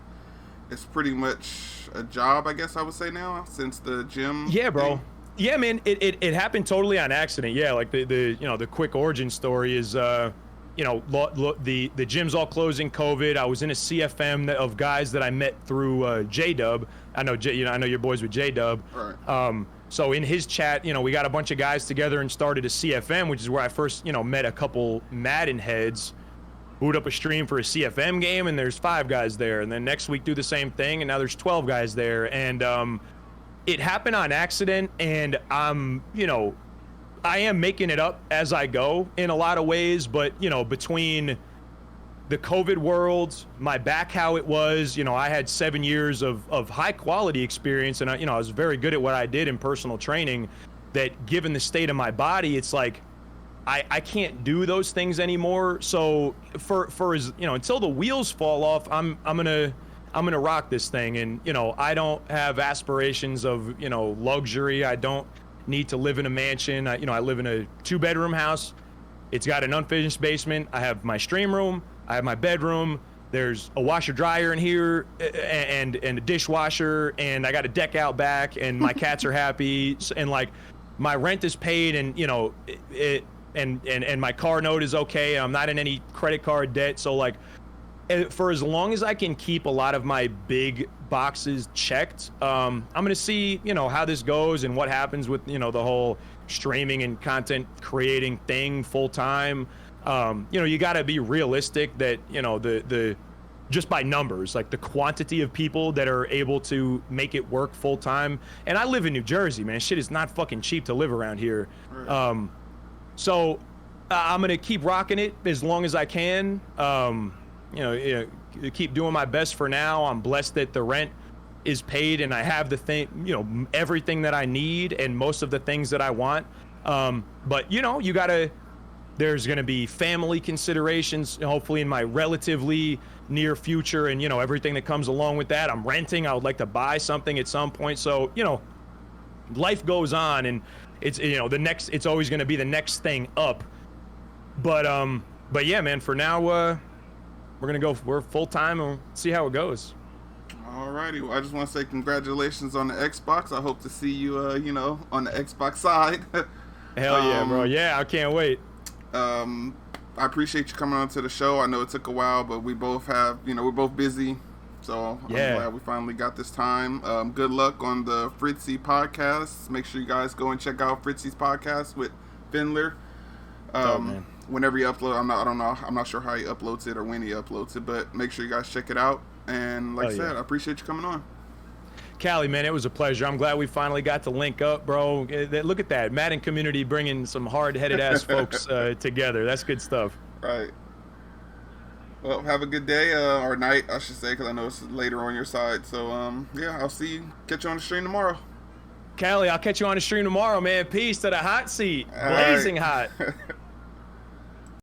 it's pretty much a job, I guess I would say now, since the gym. Yeah, bro. thing. Yeah, man, it happened totally on accident. Yeah, like the quick origin story is, the gym's all closing COVID. I was in a CFM of guys that I met through J-Dub. I know your boys with J-Dub. Right. So in his chat, we got a bunch of guys together and started a CFM, which is where I first, met a couple Madden heads. Boot up a stream for a CFM game, and there's 5 guys there. And then next week do the same thing, and now there's 12 guys there. And it happened on accident, and I am making it up as I go in a lot of ways, but, between the COVID world, my back, how it was, I had 7 years of high quality experience, and I was very good at what I did in personal training, that given the state of my body, it's like, I can't do those things anymore. So for as, until the wheels fall off, I'm gonna rock this thing. And, I don't have aspirations of, luxury. I don't need to live in a mansion. I live in a 2-bedroom house. It's got an unfinished basement. I have my stream room. I have my bedroom. There's a washer dryer in here and a dishwasher, and I got a deck out back, and my cats are happy, and like my rent is paid, and and my car note is okay. I'm not in any credit card debt. So like for as long as I can keep a lot of my big boxes checked, I'm gonna see how this goes and what happens with the whole streaming and content creating thing full time. You got to be realistic that the just by numbers, like the quantity of people that are able to make it work full time. And I live in New Jersey, man. Shit is not fucking cheap to live around here. So I'm gonna keep rocking it as long as I can. Keep doing my best for now. I'm blessed that the rent is paid and I have the thing, everything that I need and most of the things that I want. But there's going to be family considerations, hopefully in my relatively near future, and everything that comes along with that. I'm renting. I would like to buy something at some point. So, life goes on, and it's it's always going to be the next thing up. But yeah, man, for now, we're full time and see how it goes. Alrighty, well, I just want to say congratulations on the Xbox. I hope to see you, on the Xbox side. Hell yeah, bro. Yeah, I can't wait. I appreciate you coming on to the show. I know it took a while, but we both have, we're both busy. So yeah. I'm glad we finally got this time. Good luck on the Fritzy podcast. Make sure you guys go and check out Fritzy's podcast with Fendler. Man. Whenever you upload, I'm not sure how he uploads it or when he uploads it, but make sure you guys check it out. And like I said, I appreciate you coming on. Cali, man, it was a pleasure. I'm glad we finally got to link up, bro. Look at that. Madden community bringing some hard-headed ass folks together. That's good stuff. Right. Well, have a good day, or night, I should say, because I know it's later on your side. So, yeah, I'll catch you on the stream tomorrow. Cali, I'll catch you on the stream tomorrow, man. Peace to the hot seat. All right. Blazing hot.